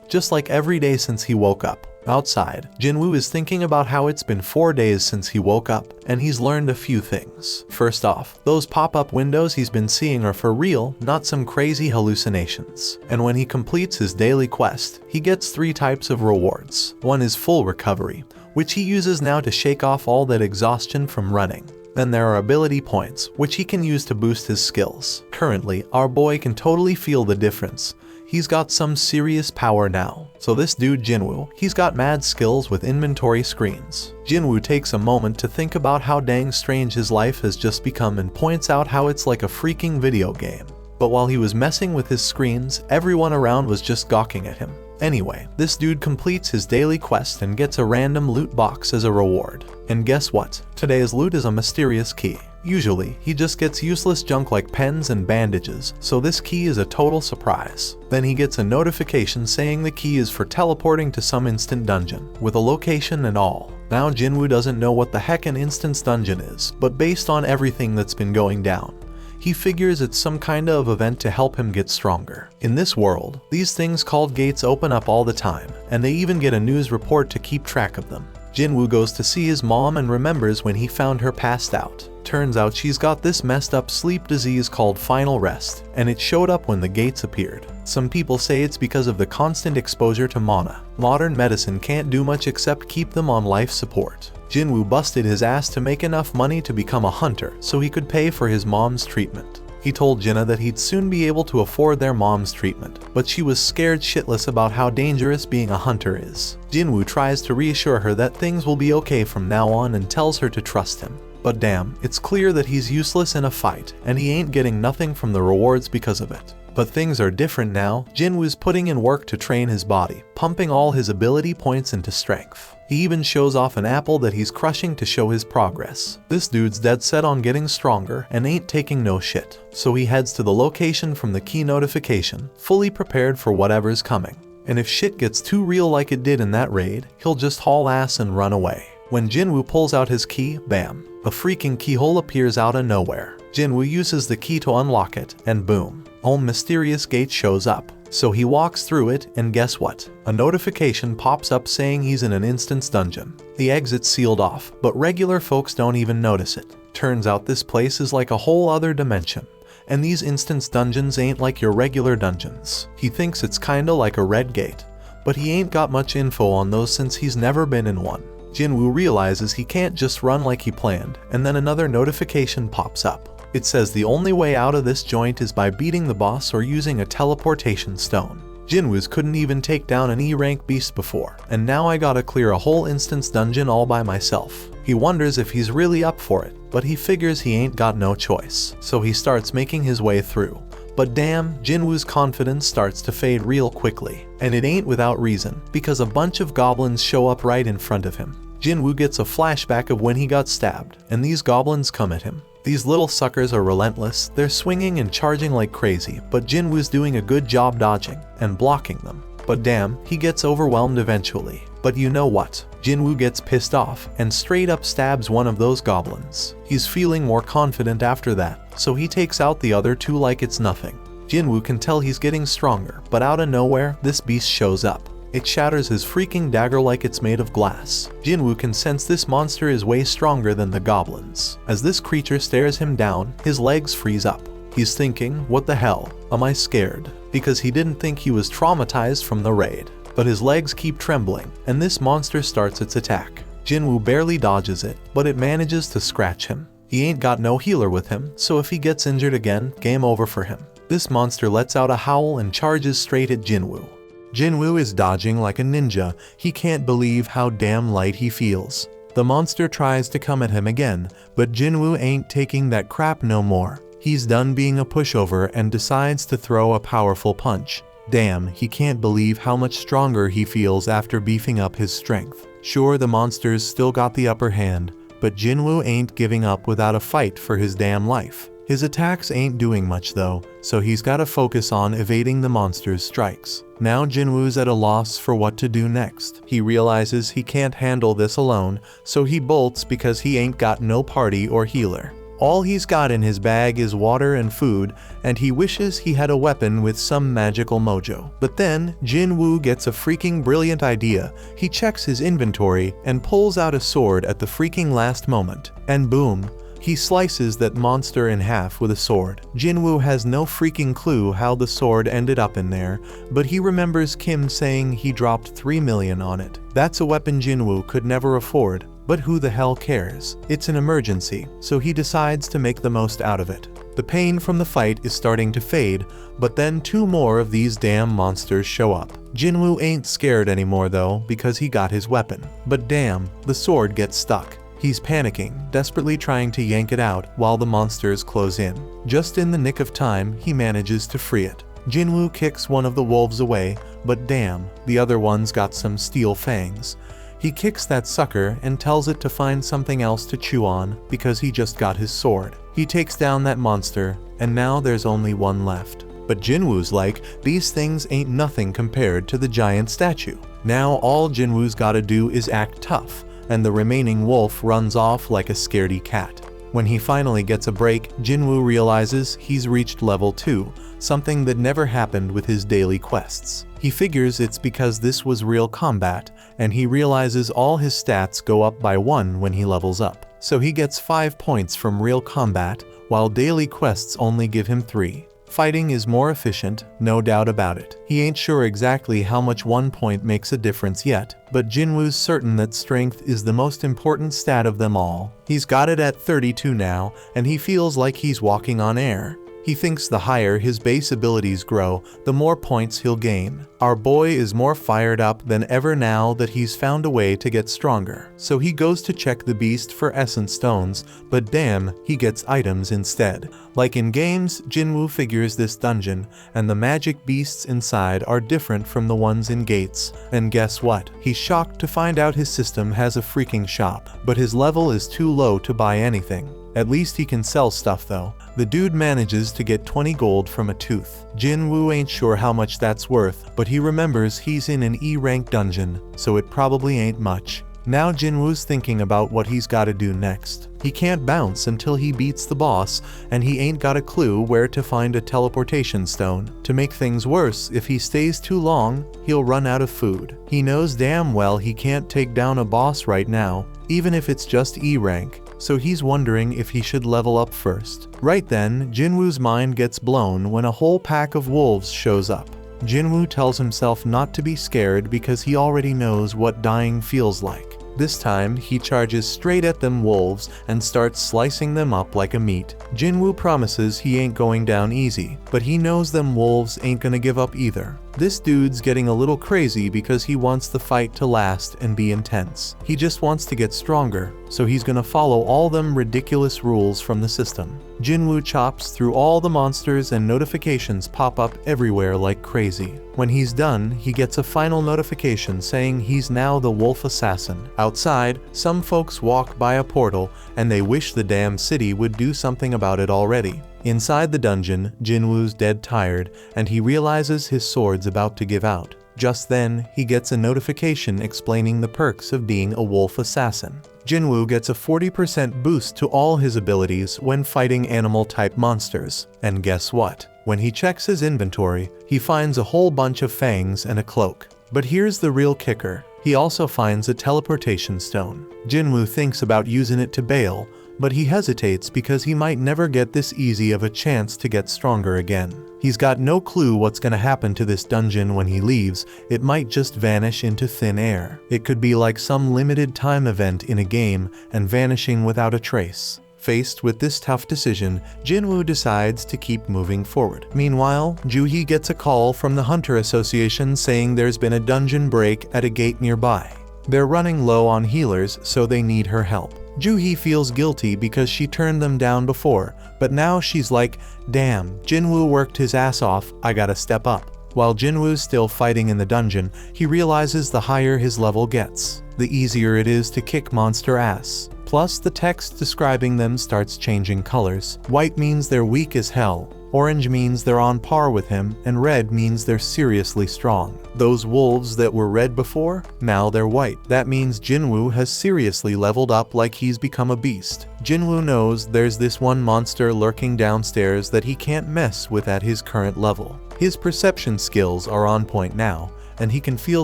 S1: Just like every day since he woke up. Outside, Jinwoo is thinking about how it's been 4 days since he woke up, and he's learned a few things. First off, those pop-up windows he's been seeing are for real, not some crazy hallucinations. And when he completes his daily quest, he gets 3 types of rewards. One is full recovery, which he uses now to shake off all that exhaustion from running. Then there are ability points, which he can use to boost his skills. Currently, our boy can totally feel the difference. He's got some serious power now. So this dude Jinwoo, he's got mad skills with inventory screens. Jinwoo takes a moment to think about how dang strange his life has just become and points out how it's like a freaking video game. But while he was messing with his screens, everyone around was just gawking at him. Anyway, this dude completes his daily quest and gets a random loot box as a reward. And guess what? Today's loot is a mysterious key. Usually, he just gets useless junk like pens and bandages, so this key is a total surprise. Then he gets a notification saying the key is for teleporting to some instant dungeon, with a location and all. Now Jinwoo doesn't know what the heck an instance dungeon is, but based on everything that's been going down, he figures it's some kind of event to help him get stronger. In this world, these things called gates open up all the time, and they even get a news report to keep track of them. Jinwoo goes to see his mom and remembers when he found her passed out. Turns out she's got this messed up sleep disease called final rest, and it showed up when the gates appeared. Some people say it's because of the constant exposure to mana. Modern medicine can't do much except keep them on life support. Jinwoo busted his ass to make enough money to become a hunter so he could pay for his mom's treatment. He told Jinna that he'd soon be able to afford their mom's treatment, but she was scared shitless about how dangerous being a hunter is. Jinwoo tries to reassure her that things will be okay from now on and tells her to trust him. But damn, it's clear that he's useless in a fight, and he ain't getting nothing from the rewards because of it. But things are different now. Jinwoo's putting in work to train his body, pumping all his ability points into strength. He even shows off an apple that he's crushing to show his progress. This dude's dead set on getting stronger and ain't taking no shit. So he heads to the location from the key notification, fully prepared for whatever's coming. And if shit gets too real like it did in that raid, he'll just haul ass and run away. When Jinwoo pulls out his key, bam, a freaking keyhole appears out of nowhere. Jinwoo uses the key to unlock it, and boom, a mysterious gate shows up. So he walks through it, and guess what? A notification pops up saying he's in an instance dungeon. The exit's sealed off, but regular folks don't even notice it. Turns out this place is like a whole other dimension, and these instance dungeons ain't like your regular dungeons. He thinks it's kinda like a red gate, but he ain't got much info on those since he's never been in one. Jinwoo realizes he can't just run like he planned, and then another notification pops up. It says the only way out of this joint is by beating the boss or using a teleportation stone. Jinwoo's couldn't even take down an E-rank beast before, and now I gotta clear a whole instance dungeon all by myself. He wonders if he's really up for it, but he figures he ain't got no choice, so he starts making his way through. But damn, Jinwoo's confidence starts to fade real quickly, and it ain't without reason, because a bunch of goblins show up right in front of him. Jinwoo gets a flashback of when he got stabbed, and these goblins come at him. These little suckers are relentless, they're swinging and charging like crazy, but Jinwoo's doing a good job dodging and blocking them. But damn, he gets overwhelmed eventually. But you know what? Jinwoo gets pissed off and straight up stabs one of those goblins. He's feeling more confident after that, so he takes out the other two like it's nothing. Jinwoo can tell he's getting stronger, but out of nowhere, this beast shows up. It shatters his freaking dagger like it's made of glass. Jinwoo can sense this monster is way stronger than the goblins. As this creature stares him down, his legs freeze up. He's thinking, what the hell, am I scared? Because he didn't think he was traumatized from the raid. But his legs keep trembling, and this monster starts its attack. Jinwoo barely dodges it, but it manages to scratch him. He ain't got no healer with him, so if he gets injured again, game over for him. This monster lets out a howl and charges straight at Jinwoo. Jinwoo is dodging like a ninja. He can't believe how damn light he feels. The monster tries to come at him again, but Jinwoo ain't taking that crap no more. He's done being a pushover and decides to throw a powerful punch. Damn, he can't believe how much stronger he feels after beefing up his strength. Sure, the monsters still got the upper hand, but Jinwoo ain't giving up without a fight for his damn life. His attacks ain't doing much though, so he's gotta focus on evading the monster's strikes. Now Jinwoo's at a loss for what to do next. He realizes he can't handle this alone, so he bolts because he ain't got no party or healer. All he's got in his bag is water and food, and he wishes he had a weapon with some magical mojo. But then, Jinwoo gets a freaking brilliant idea. He checks his inventory and pulls out a sword at the freaking last moment. And boom, he slices that monster in half with a sword. Jinwoo has no freaking clue how the sword ended up in there, but he remembers Kim saying he dropped 3 million on it. That's a weapon Jinwoo could never afford. But who the hell cares? It's an emergency, so he decides to make the most out of it. The pain from the fight is starting to fade, but then 2 more of these damn monsters show up. Jinwoo ain't scared anymore though, because he got his weapon. But damn, the sword gets stuck. He's panicking, desperately trying to yank it out while the monsters close in. Just in the nick of time, he manages to free it. Jinwoo kicks one of the wolves away, but damn, the other one's got some steel fangs. He kicks that sucker and tells it to find something else to chew on because he just got his sword. He takes down that monster, and now there's only one left. But Jinwoo's like, these things ain't nothing compared to the giant statue. Now all Jinwoo's gotta do is act tough, and the remaining wolf runs off like a scaredy cat. When he finally gets a break, Jinwoo realizes he's reached level 2, something that never happened with his daily quests. He figures it's because this was real combat, and he realizes all his stats go up by 1 when he levels up. So he gets 5 points from real combat, while daily quests only give him 3. Fighting is more efficient, no doubt about it. He ain't sure exactly how much 1 point makes a difference yet, but Jinwoo's certain that strength is the most important stat of them all. He's got it at 32 now, and he feels like he's walking on air. He thinks the higher his base abilities grow, the more points he'll gain. Our boy is more fired up than ever now that he's found a way to get stronger. So he goes to check the beast for essence stones, but damn, he gets items instead. Like in games, Jinwoo figures this dungeon, and the magic beasts inside are different from the ones in Gates. And guess what? He's shocked to find out his system has a freaking shop, but his level is too low to buy anything. At least he can sell stuff though. The dude manages to get 20 gold from a tooth. Jinwoo ain't sure how much that's worth, but he remembers he's in an E-rank dungeon, so it probably ain't much. Now Jinwoo's thinking about what he's gotta do next. He can't bounce until he beats the boss, and he ain't got a clue where to find a teleportation stone. To make things worse, if he stays too long, he'll run out of food. He knows damn well he can't take down a boss right now, even if it's just E-rank. So he's wondering if he should level up first. Right then, Jinwoo's mind gets blown when a whole pack of wolves shows up. Jinwoo tells himself not to be scared because he already knows what dying feels like. This time, he charges straight at them wolves and starts slicing them up like a meat. Jinwoo promises he ain't going down easy, but he knows them wolves ain't gonna give up either. This dude's getting a little crazy because he wants the fight to last and be intense. He just wants to get stronger, so he's gonna follow all them ridiculous rules from the system. Jinwoo chops through all the monsters and notifications pop up everywhere like crazy. When he's done, he gets a final notification saying he's now the wolf assassin. Outside, some folks walk by a portal and they wish the damn city would do something about it already. Inside the dungeon, Jinwoo's dead tired, and he realizes his sword's about to give out. Just then, he gets a notification explaining the perks of being a wolf assassin. Jinwoo gets a 40% boost to all his abilities when fighting animal-type monsters. And guess what? When he checks his inventory, he finds a whole bunch of fangs and a cloak. But here's the real kicker. He also finds a teleportation stone. Jinwoo thinks about using it to bail, but he hesitates because he might never get this easy of a chance to get stronger again. He's got no clue what's gonna happen to this dungeon when he leaves. It might just vanish into thin air. It could be like some limited time event in a game and vanishing without a trace. Faced with this tough decision, Jinwoo decides to keep moving forward. Meanwhile, Juhee gets a call from the Hunter Association saying there's been a dungeon break at a gate nearby. They're running low on healers, so they need her help. Juhi feels guilty because she turned them down before, but now she's like, damn, Jinwoo worked his ass off, I gotta step up. While Jinwoo's still fighting in the dungeon, he realizes the higher his level gets, the easier it is to kick monster ass. Plus, the text describing them starts changing colors. White means they're weak as hell, orange means they're on par with him, and red means they're seriously strong. Those wolves that were red before, now they're white. That means Jinwoo has seriously leveled up like he's become a beast. Jinwoo knows there's this one monster lurking downstairs that he can't mess with at his current level. His perception skills are on point now, and he can feel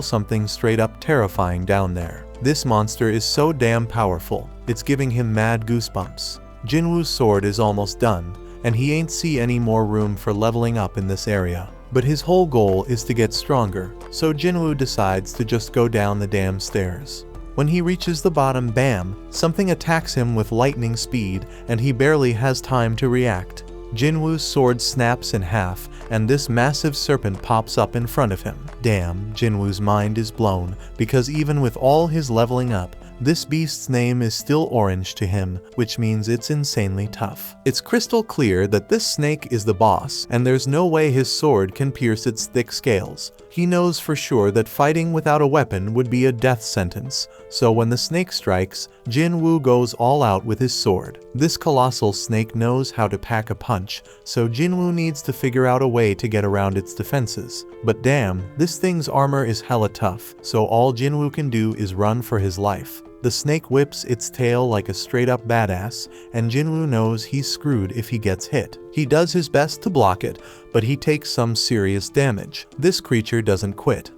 S1: something straight up terrifying down there. This monster is so damn powerful, it's giving him mad goosebumps. Jinwoo's sword is almost done, and he ain't see any more room for leveling up in this area. But his whole goal is to get stronger, so Jinwoo decides to just go down the damn stairs. When he reaches the bottom, bam, something attacks him with lightning speed, and he barely has time to react. Jinwoo's sword snaps in half, and this massive serpent pops up in front of him. Damn, Jinwoo's mind is blown, because even with all his leveling up, this beast's name is still orange to him, which means it's insanely tough. It's crystal clear that this snake is the boss, and there's no way his sword can pierce its thick scales. He knows for sure that fighting without a weapon would be a death sentence, so when the snake strikes, Jinwoo goes all out with his sword. This colossal snake knows how to pack a punch, so Jinwoo needs to figure out a way to get around its defenses. But damn, this thing's armor is hella tough, so all Jinwoo can do is run for his life. The snake whips its tail like a straight-up badass, and Jinwoo knows he's screwed if he gets hit. He does his best to block it, but he takes some serious damage. This creature doesn't quit.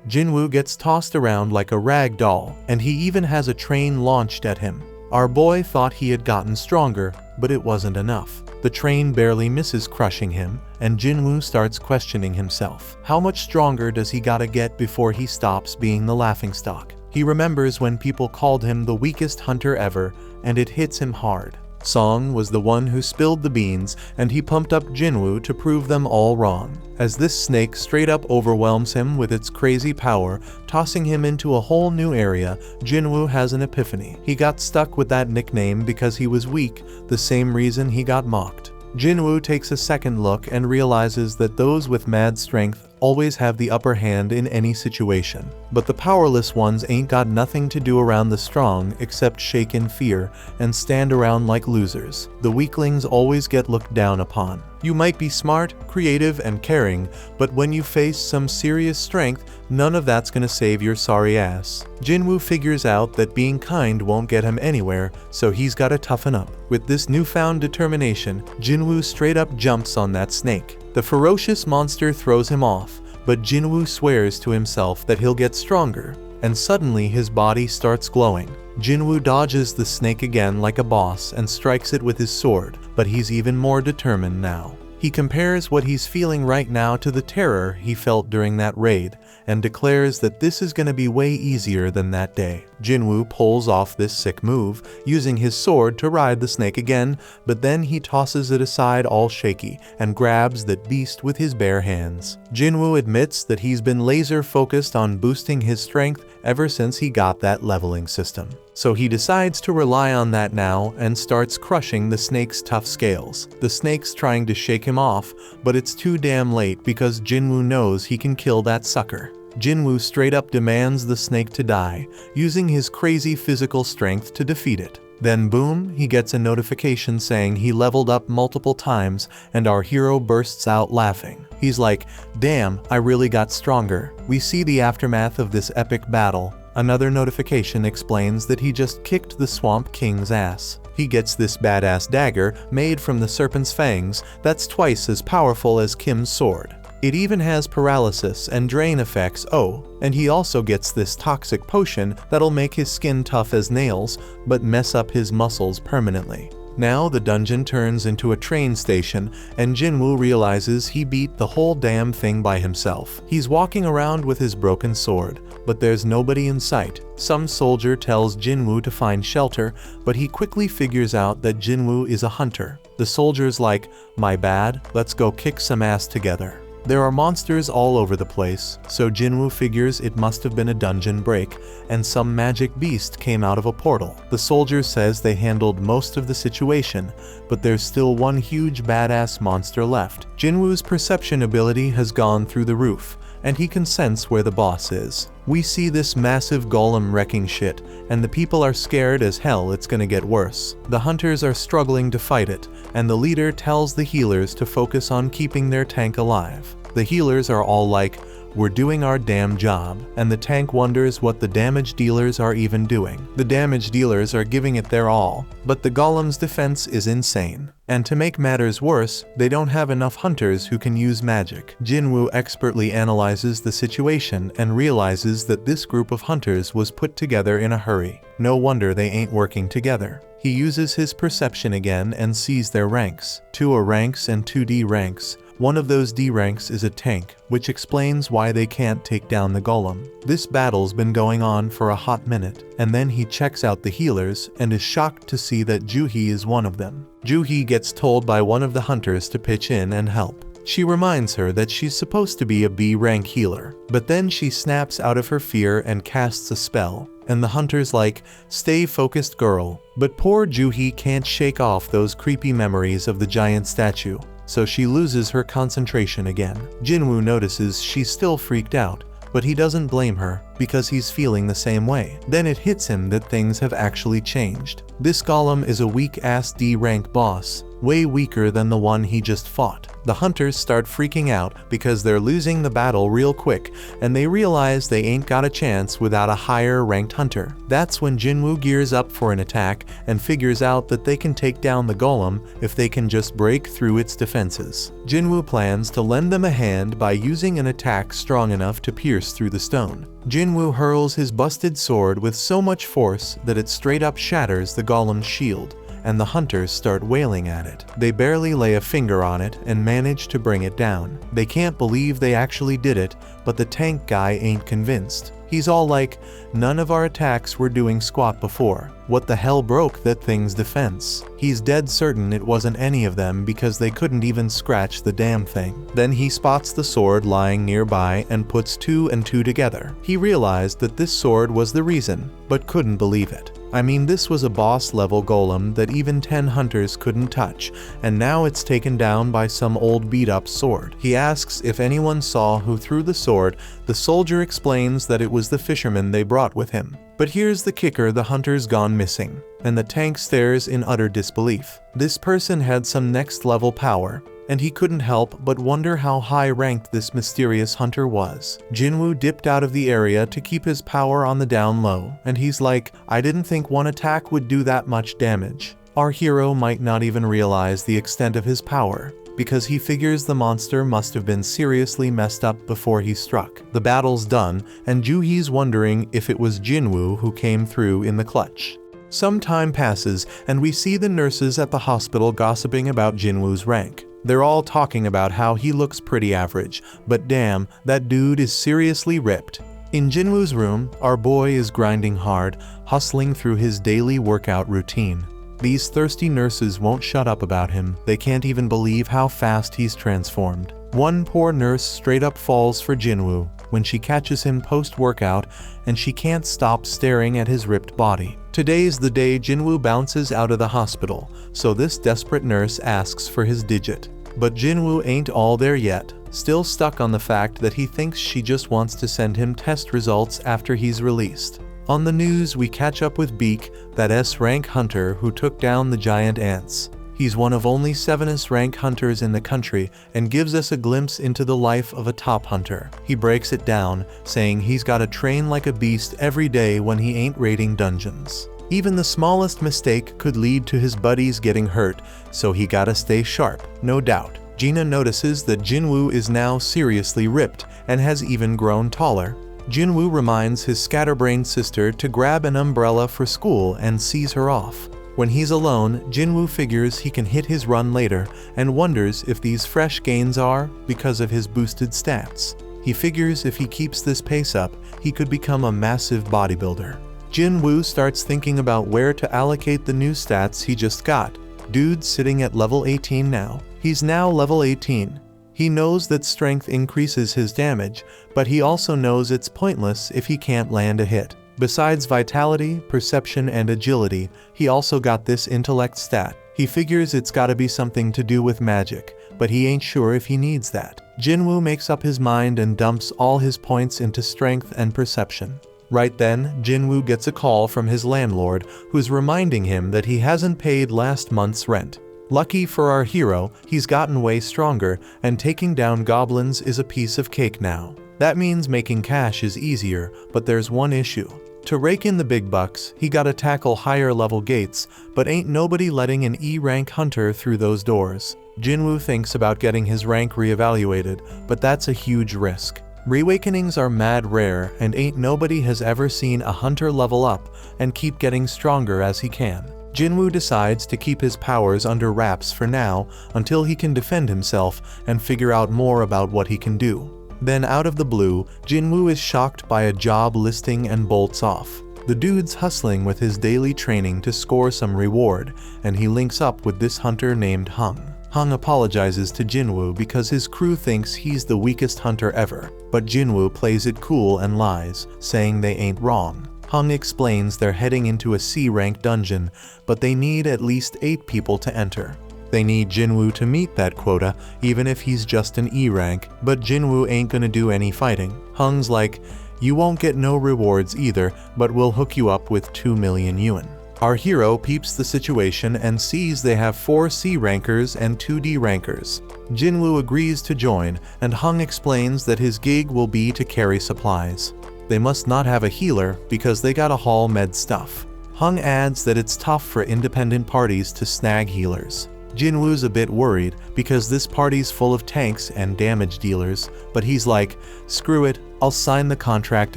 S1: Jinwoo gets tossed around like a rag doll, and he even has a train launched at him. Our boy thought he had gotten stronger, but it wasn't enough. The train barely misses crushing him, and Jinwoo starts questioning himself. How much stronger does he gotta get before he stops being the laughingstock? He remembers when people called him the weakest hunter ever, and it hits him hard. Song was the one who spilled the beans, and he pumped up Jinwoo to prove them all wrong. As this snake straight up overwhelms him with its crazy power, tossing him into a whole new area, Jinwoo has an epiphany. He got stuck with that nickname because he was weak, the same reason he got mocked. Jinwoo takes a second look and realizes that those with mad strength always have the upper hand in any situation. But the powerless ones ain't got nothing to do around the strong except shake in fear and stand around like losers. The weaklings always get looked down upon. You might be smart, creative, and caring, but when you face some serious strength, none of that's gonna save your sorry ass. Jinwoo figures out that being kind won't get him anywhere, so he's gotta toughen up. With this newfound determination, Jinwoo straight up jumps on that snake. The ferocious monster throws him off, but Jinwoo swears to himself that he'll get stronger, and suddenly his body starts glowing. Jinwoo dodges the snake again like a boss and strikes it with his sword, but he's even more determined now. He compares what he's feeling right now to the terror he felt during that raid, and declares that this is gonna be way easier than that day. Jinwoo pulls off this sick move, using his sword to ride the snake again, but then he tosses it aside all shaky, and grabs that beast with his bare hands. Jinwoo admits that he's been laser focused on boosting his strength ever since he got that leveling system. So he decides to rely on that now and starts crushing the snake's tough scales. The snake's trying to shake him off, but it's too damn late because Jinwoo knows he can kill that sucker. Jinwoo straight up demands the snake to die, using his crazy physical strength to defeat it. Then boom, he gets a notification saying he leveled up multiple times, and our hero bursts out laughing. He's like, damn, I really got stronger. We see the aftermath of this epic battle. Another notification explains that he just kicked the Swamp King's ass. He gets this badass dagger made from the serpent's fangs that's twice as powerful as Kim's sword. It even has paralysis and drain effects, and he also gets this toxic potion that'll make his skin tough as nails, but mess up his muscles permanently. Now the dungeon turns into a train station, and Jinwoo realizes he beat the whole damn thing by himself. He's walking around with his broken sword, but there's nobody in sight. Some soldier tells Jinwoo to find shelter, but he quickly figures out that Jinwoo is a hunter. The soldier's like, my bad, let's go kick some ass together. There are monsters all over the place, so Jinwoo figures it must have been a dungeon break, and some magic beast came out of a portal. The soldier says they handled most of the situation, but there's still one huge badass monster left. Jinwoo's perception ability has gone through the roof, and he can sense where the boss is. We see this massive golem wrecking shit, and the people are scared as hell it's gonna get worse. The hunters are struggling to fight it, and the leader tells the healers to focus on keeping their tank alive. The healers are all like, "We're doing our damn job," and the tank wonders what the damage dealers are even doing. The damage dealers are giving it their all, but the golem's defense is insane. And to make matters worse, they don't have enough hunters who can use magic. Jinwoo expertly analyzes the situation and realizes that this group of hunters was put together in a hurry. No wonder they ain't working together. He uses his perception again and sees their ranks. 2 are ranks and 2 D ranks. One of those D ranks is a tank, which explains why they can't take down the golem. This battle's been going on for a hot minute, and then he checks out the healers and is shocked to see that Juhee is one of them. Juhee gets told by one of the hunters to pitch in and help. She reminds her that she's supposed to be a B rank healer, but then she snaps out of her fear and casts a spell, and the hunter's like, "Stay focused, girl." But poor Juhee can't shake off those creepy memories of the giant statue, so she loses her concentration again. Jinwoo notices she's still freaked out, but he doesn't blame her because he's feeling the same way. Then it hits him that things have actually changed. This golem is a weak-ass D rank boss, way weaker than the one he just fought. The hunters start freaking out because they're losing the battle real quick, and they realize they ain't got a chance without a higher ranked hunter. That's when Jinwoo gears up for an attack and figures out that they can take down the golem if they can just break through its defenses. Jinwoo plans to lend them a hand by using an attack strong enough to pierce through the stone. Jinwoo hurls his busted sword with so much force that it straight up shatters the golem's shield, and the hunters start wailing at it. They barely lay a finger on it and manage to bring it down. They can't believe they actually did it, but the tank guy ain't convinced. He's all like, "None of our attacks were doing squat before. What the hell broke that thing's defense?" He's dead certain it wasn't any of them because they couldn't even scratch the damn thing. Then he spots the sword lying nearby and puts 2 and 2 together. He realized that this sword was the reason, but couldn't believe it. I mean, this was a boss level golem that even 10 hunters couldn't touch, and now it's taken down by some old beat up sword. He asks if anyone saw who threw the sword. The soldier explains that it was the fisherman they brought with him. But here's the kicker: the hunter's gone missing, and the tank stares in utter disbelief. This person had some next level power, and he couldn't help but wonder how high ranked this mysterious hunter was. Jinwoo dipped out of the area to keep his power on the down low, and he's like, "I didn't think one attack would do that much damage." Our hero might not even realize the extent of his power, because he figures the monster must have been seriously messed up before he struck. The battle's done, and Juhee's wondering if it was Jinwoo who came through in the clutch. Some time passes, and we see the nurses at the hospital gossiping about Jinwoo's rank. They're all talking about how he looks pretty average, but damn, that dude is seriously ripped. In Jinwoo's room, our boy is grinding hard, hustling through his daily workout routine. These thirsty nurses won't shut up about him. They can't even believe how fast he's transformed. One poor nurse straight up falls for Jinwoo when she catches him post-workout, and she can't stop staring at his ripped body. Today's the day Jinwoo bounces out of the hospital, so this desperate nurse asks for his digit. But Jinwoo ain't all there yet, still stuck on the fact that he thinks she just wants to send him test results after he's released. On the news, we catch up with Beak, that S-rank hunter who took down the giant ants. He's one of only 7 S-rank hunters in the country and gives us a glimpse into the life of a top hunter. He breaks it down, saying he's gotta train like a beast every day when he ain't raiding dungeons. Even the smallest mistake could lead to his buddies getting hurt, so he gotta stay sharp, no doubt. Gina notices that Jinwoo is now seriously ripped and has even grown taller. Jinwoo reminds his scatterbrained sister to grab an umbrella for school and sees her off. When he's alone, Jinwoo figures he can hit his run later and wonders if these fresh gains are because of his boosted stats. He figures if he keeps this pace up, he could become a massive bodybuilder. Jinwoo starts thinking about where to allocate the new stats he just got. Dude's sitting at level 18 now. He's now level 18. He knows that strength increases his damage, but he also knows it's pointless if he can't land a hit. Besides vitality, perception, and agility, he also got this intellect stat. He figures it's gotta be something to do with magic, but he ain't sure if he needs that. Jinwoo makes up his mind and dumps all his points into strength and perception. Right then, Jinwoo gets a call from his landlord, who's reminding him that he hasn't paid last month's rent. Lucky for our hero, he's gotten way stronger, and taking down goblins is a piece of cake now. That means making cash is easier, but there's one issue. To rake in the big bucks, he gotta tackle higher level gates, but ain't nobody letting an E-rank hunter through those doors. Jinwoo thinks about getting his rank reevaluated, but that's a huge risk. Reawakenings are mad rare, and ain't nobody has ever seen a hunter level up and keep getting stronger as he can. Jinwoo decides to keep his powers under wraps for now until he can defend himself and figure out more about what he can do. Then out of the blue, Jinwoo is shocked by a job listing and bolts off. The dude's hustling with his daily training to score some reward, and he links up with this hunter named Hung. Hung apologizes to Jinwoo because his crew thinks he's the weakest hunter ever, but Jinwoo plays it cool and lies, saying they ain't wrong. Hung explains they're heading into a C-rank dungeon, but they need at least 8 people to enter. They need Jinwoo to meet that quota, even if he's just an E-rank, but Jinwoo ain't gonna do any fighting. Hung's like, you won't get no rewards either, but we'll hook you up with 2 million yuan. Our hero peeps the situation and sees they have 4 C-rankers and 2 D-rankers. Jinwoo agrees to join, and Hung explains that his gig will be to carry supplies. They must not have a healer because they gotta haul med stuff. Hung adds that it's tough for independent parties to snag healers. Jinwoo's a bit worried because this party's full of tanks and damage dealers, but he's like, screw it, I'll sign the contract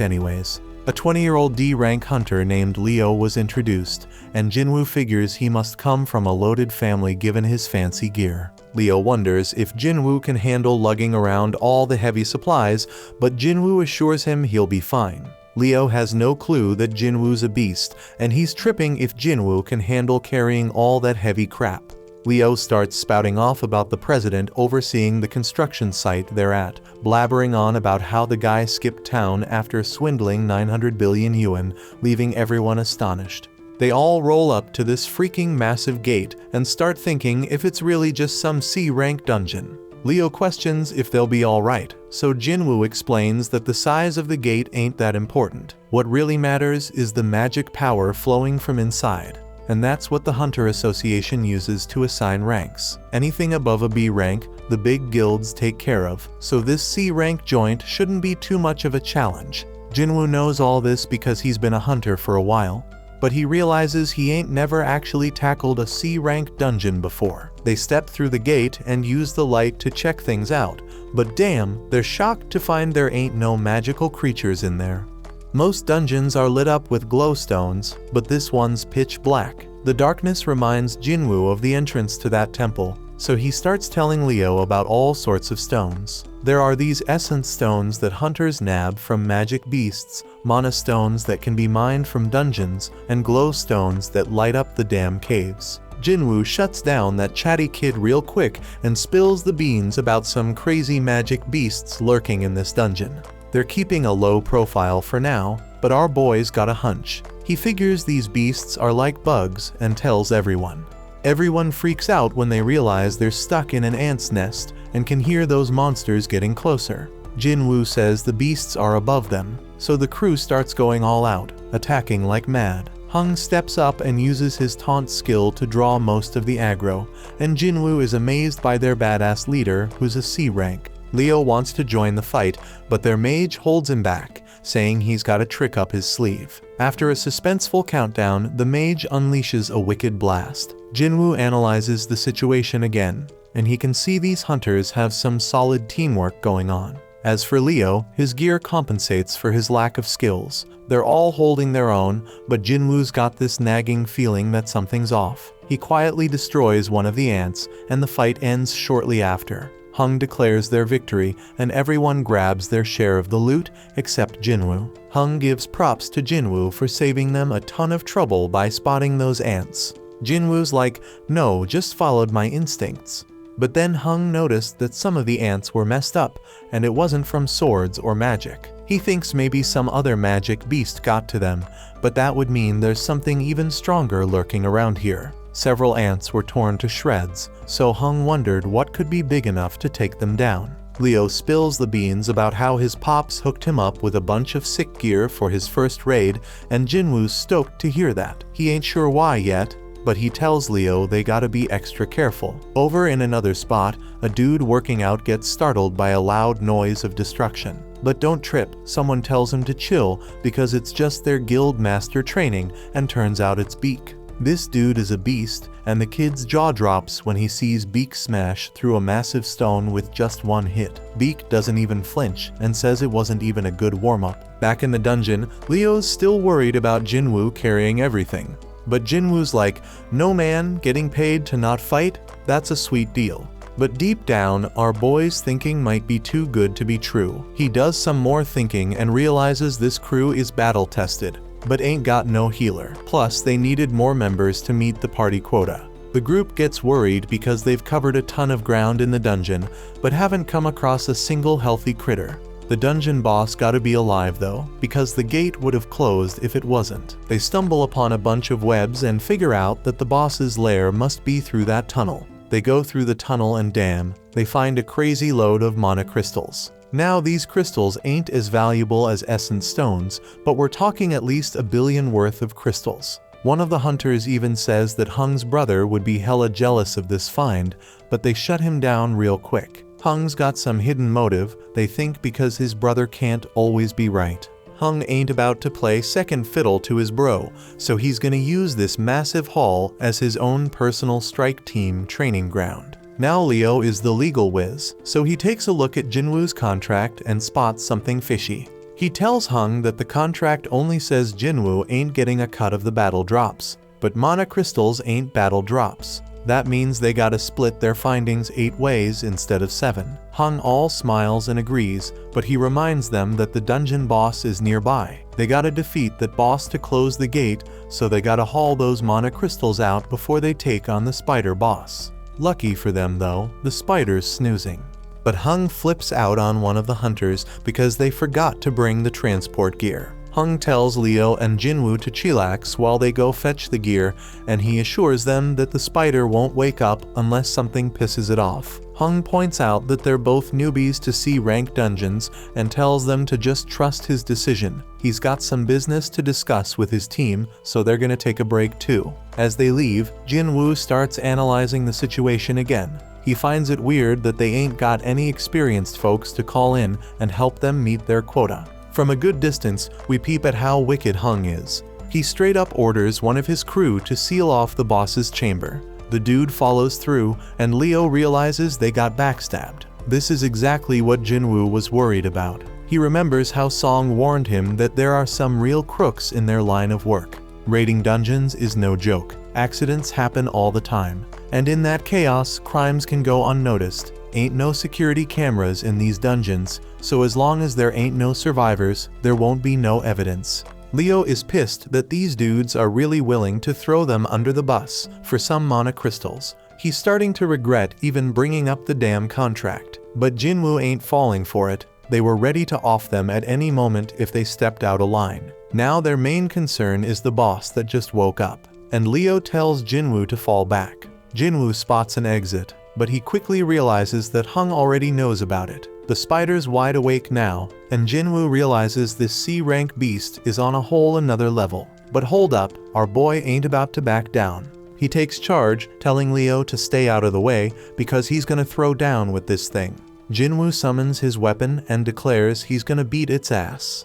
S1: anyways. A 20-year-old D-rank hunter named Leo was introduced, and Jinwoo figures he must come from a loaded family given his fancy gear. Leo wonders if Jinwoo can handle lugging around all the heavy supplies, but Jinwoo assures him he'll be fine. Leo has no clue that Jinwoo's a beast, and he's tripping if Jinwoo can handle carrying all that heavy crap. Leo starts spouting off about the president overseeing the construction site they're at, blabbering on about how the guy skipped town after swindling 900 billion yuan, leaving everyone astonished. They all roll up to this freaking massive gate and start thinking if it's really just some C-rank dungeon. Leo questions if they'll be alright, so Jinwoo explains that the size of the gate ain't that important. What really matters is the magic power flowing from inside. And that's what the Hunter Association uses to assign ranks. Anything above a B rank, the big guilds take care of, so this C rank joint shouldn't be too much of a challenge. Jinwoo knows all this because he's been a hunter for a while, but he realizes he ain't never actually tackled a C rank dungeon before. They step through the gate and use the light to check things out, but damn, they're shocked to find there ain't no magical creatures in there. Most dungeons are lit up with glowstones, but this one's pitch black. The darkness reminds Jinwoo of the entrance to that temple, so he starts telling Leo about all sorts of stones. There are these essence stones that hunters nab from magic beasts, mana stones that can be mined from dungeons, and glow stones that light up the damn caves. Jinwoo shuts down that chatty kid real quick and spills the beans about some crazy magic beasts lurking in this dungeon. They're keeping a low profile for now, but our boy's got a hunch. He figures these beasts are like bugs and tells everyone. Everyone freaks out when they realize they're stuck in an ant's nest and can hear those monsters getting closer. Jinwoo says the beasts are above them, so the crew starts going all out, attacking like mad. Hung steps up and uses his taunt skill to draw most of the aggro, and Jinwoo is amazed by their badass leader, who's a C rank. Leo wants to join the fight, but their mage holds him back, saying he's got a trick up his sleeve. After a suspenseful countdown, the mage unleashes a wicked blast. Jinwoo analyzes the situation again, and he can see these hunters have some solid teamwork going on. As for Leo, his gear compensates for his lack of skills. They're all holding their own, but Jinwoo's got this nagging feeling that something's off. He quietly destroys one of the ants, and the fight ends shortly after. Hung declares their victory, and everyone grabs their share of the loot, except Jinwoo. Hung gives props to Jinwoo for saving them a ton of trouble by spotting those ants. Jinwoo's like, no, just followed my instincts. But then Hung noticed that some of the ants were messed up, and it wasn't from swords or magic. He thinks maybe some other magic beast got to them, but that would mean there's something even stronger lurking around here. Several ants were torn to shreds, so Hung wondered what could be big enough to take them down. Leo spills the beans about how his pops hooked him up with a bunch of sick gear for his first raid, and Jinwoo's stoked to hear that. He ain't sure why yet, but he tells Leo they gotta be extra careful. Over in another spot, a dude working out gets startled by a loud noise of destruction. But don't trip, someone tells him to chill because it's just their guild master training, and turns out it's Beak. This dude is a beast, and the kid's jaw drops when he sees Beak smash through a massive stone with just one hit. Beak doesn't even flinch and says it wasn't even a good warm-up. Back in the dungeon, Leo's still worried about Jinwoo carrying everything. But Jinwoo's like, no man, getting paid to not fight? That's a sweet deal. But deep down, our boy's thinking might be too good to be true. He does some more thinking and realizes this crew is battle-tested, but ain't got no healer. Plus, they needed more members to meet the party quota. The group gets worried because they've covered a ton of ground in the dungeon, but haven't come across a single healthy critter. The dungeon boss gotta be alive though, because the gate would have closed if it wasn't. They stumble upon a bunch of webs and figure out that the boss's lair must be through that tunnel. They go through the tunnel and damn, they find a crazy load of mana crystals. Now these crystals ain't as valuable as essence stones, but we're talking at least 1 billion worth of crystals. One of the hunters even says that Hung's brother would be hella jealous of this find, but they shut him down real quick. Hung's got some hidden motive, they think, because his brother can't always be right. Hung ain't about to play second fiddle to his bro, so he's gonna use this massive haul as his own personal strike team training ground. Now Leo is the legal whiz, so he takes a look at Jinwoo's contract and spots something fishy. He tells Hung that the contract only says Jinwoo ain't getting a cut of the battle drops, but mana crystals ain't battle drops. That means they gotta split their findings 8 ways instead of 7. Hung all smiles and agrees, but he reminds them that the dungeon boss is nearby. They gotta defeat that boss to close the gate, so they gotta haul those mana crystals out before they take on the spider boss. Lucky for them though, the spider's snoozing. But Hung flips out on one of the hunters because they forgot to bring the transport gear. Hung tells Leo and Jinwoo to chillax while they go fetch the gear, and he assures them that the spider won't wake up unless something pisses it off. Hung points out that they're both newbies to C-rank dungeons and tells them to just trust his decision. He's got some business to discuss with his team, so they're gonna take a break too. As they leave, Jinwoo starts analyzing the situation again. He finds it weird that they ain't got any experienced folks to call in and help them meet their quota. From a good distance, we peep at how wicked Hung is. He straight up orders one of his crew to seal off the boss's chamber. The dude follows through, and Leo realizes they got backstabbed. This is exactly what Jinwoo was worried about. He remembers how Song warned him that there are some real crooks in their line of work. Raiding dungeons is no joke. Accidents happen all the time. And in that chaos, crimes can go unnoticed. Ain't no security cameras in these dungeons, so as long as there ain't no survivors, there won't be no evidence. Leo is pissed that these dudes are really willing to throw them under the bus for some mana crystals. He's starting to regret even bringing up the damn contract. But Jinwoo ain't falling for it. They were ready to off them at any moment if they stepped out of line. Now their main concern is the boss that just woke up, and Leo tells Jinwoo to fall back. Jinwoo spots an exit, but he quickly realizes that Hung already knows about it. The spider's wide awake now, and Jinwoo realizes this C-rank beast is on a whole another level. But hold up, our boy ain't about to back down. He takes charge, telling Leo to stay out of the way because he's gonna throw down with this thing. Jinwoo summons his weapon and declares he's gonna beat its ass.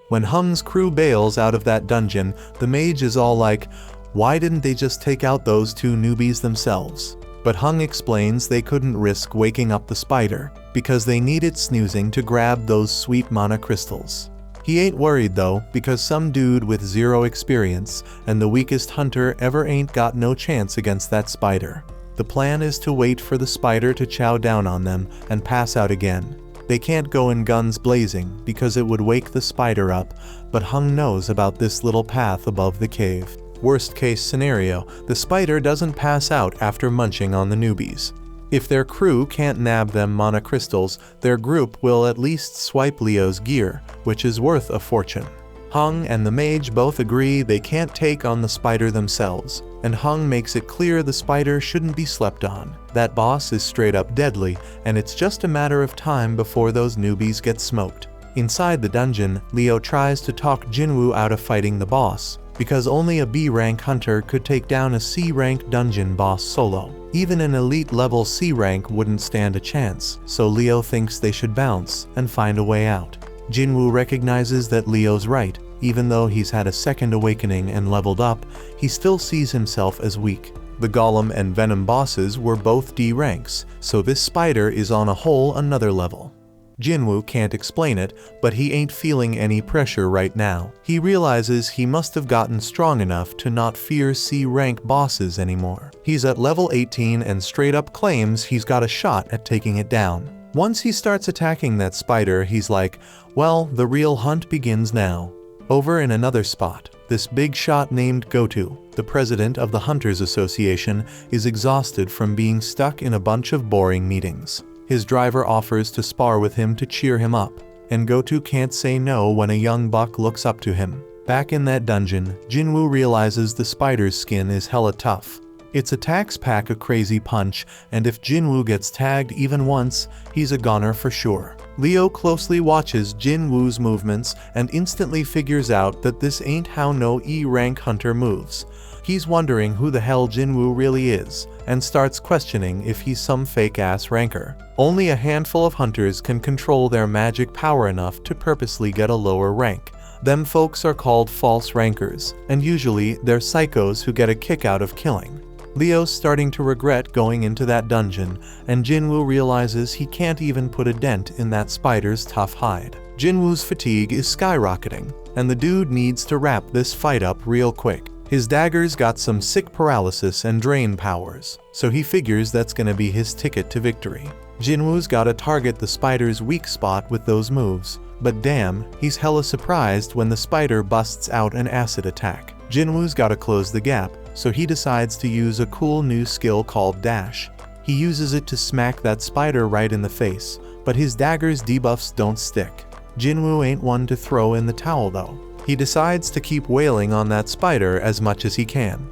S1: When Hung's crew bails out of that dungeon, the mage is all like, why didn't they just take out those 2 newbies themselves? But Hung explains they couldn't risk waking up the spider, because they needed snoozing to grab those sweet mana crystals. He ain't worried though, because some dude with 0 experience and the weakest hunter ever ain't got no chance against that spider. The plan is to wait for the spider to chow down on them and pass out again. They can't go in guns blazing because it would wake the spider up, but Hung knows about this little path above the cave. Worst case scenario, the spider doesn't pass out after munching on the newbies. If their crew can't nab them mana crystals, their group will at least swipe Leo's gear, which is worth a fortune. Hung and the mage both agree they can't take on the spider themselves, and Hung makes it clear the spider shouldn't be slept on. That boss is straight up deadly, and it's just a matter of time before those newbies get smoked. Inside the dungeon, Leo tries to talk Jinwoo out of fighting the boss, because only a B-rank hunter could take down a C-rank dungeon boss solo. Even an elite level C-rank wouldn't stand a chance, so Leo thinks they should bounce and find a way out. Jinwoo recognizes that Leo's right. Even though he's had a second awakening and leveled up, he still sees himself as weak. The Golem and Venom bosses were both D ranks, so this spider is on a whole another level. Jinwoo can't explain it, but he ain't feeling any pressure right now. He realizes he must have gotten strong enough to not fear C-rank bosses anymore. He's at level 18 and straight up claims he's got a shot at taking it down. Once he starts attacking that spider, he's like, well, the real hunt begins now. Over in another spot, this big shot named Goto, the president of the Hunters Association, is exhausted from being stuck in a bunch of boring meetings. His driver offers to spar with him to cheer him up, and Goto can't say no when a young buck looks up to him. Back in that dungeon, Jinwoo realizes the spider's skin is hella tough. Its attacks pack a crazy punch, and if Jinwoo gets tagged even once, he's a goner for sure. Leo closely watches Jinwoo's movements and instantly figures out that this ain't how no E-rank hunter moves. He's wondering who the hell Jinwoo really is, and starts questioning if he's some fake-ass ranker. Only a handful of hunters can control their magic power enough to purposely get a lower rank. Them folks are called false rankers, and usually they're psychos who get a kick out of killing. Leo's starting to regret going into that dungeon, and Jinwoo realizes he can't even put a dent in that spider's tough hide. Jinwoo's fatigue is skyrocketing, and the dude needs to wrap this fight up real quick. His dagger's got some sick paralysis and drain powers, so he figures that's gonna be his ticket to victory. Jinwoo's gotta target the spider's weak spot with those moves, but damn, he's hella surprised when the spider busts out an acid attack. Jinwoo's gotta close the gap, so he decides to use a cool new skill called Dash. He uses it to smack that spider right in the face, but his dagger's debuffs don't stick. Jinwoo ain't one to throw in the towel though. He decides to keep wailing on that spider as much as he can.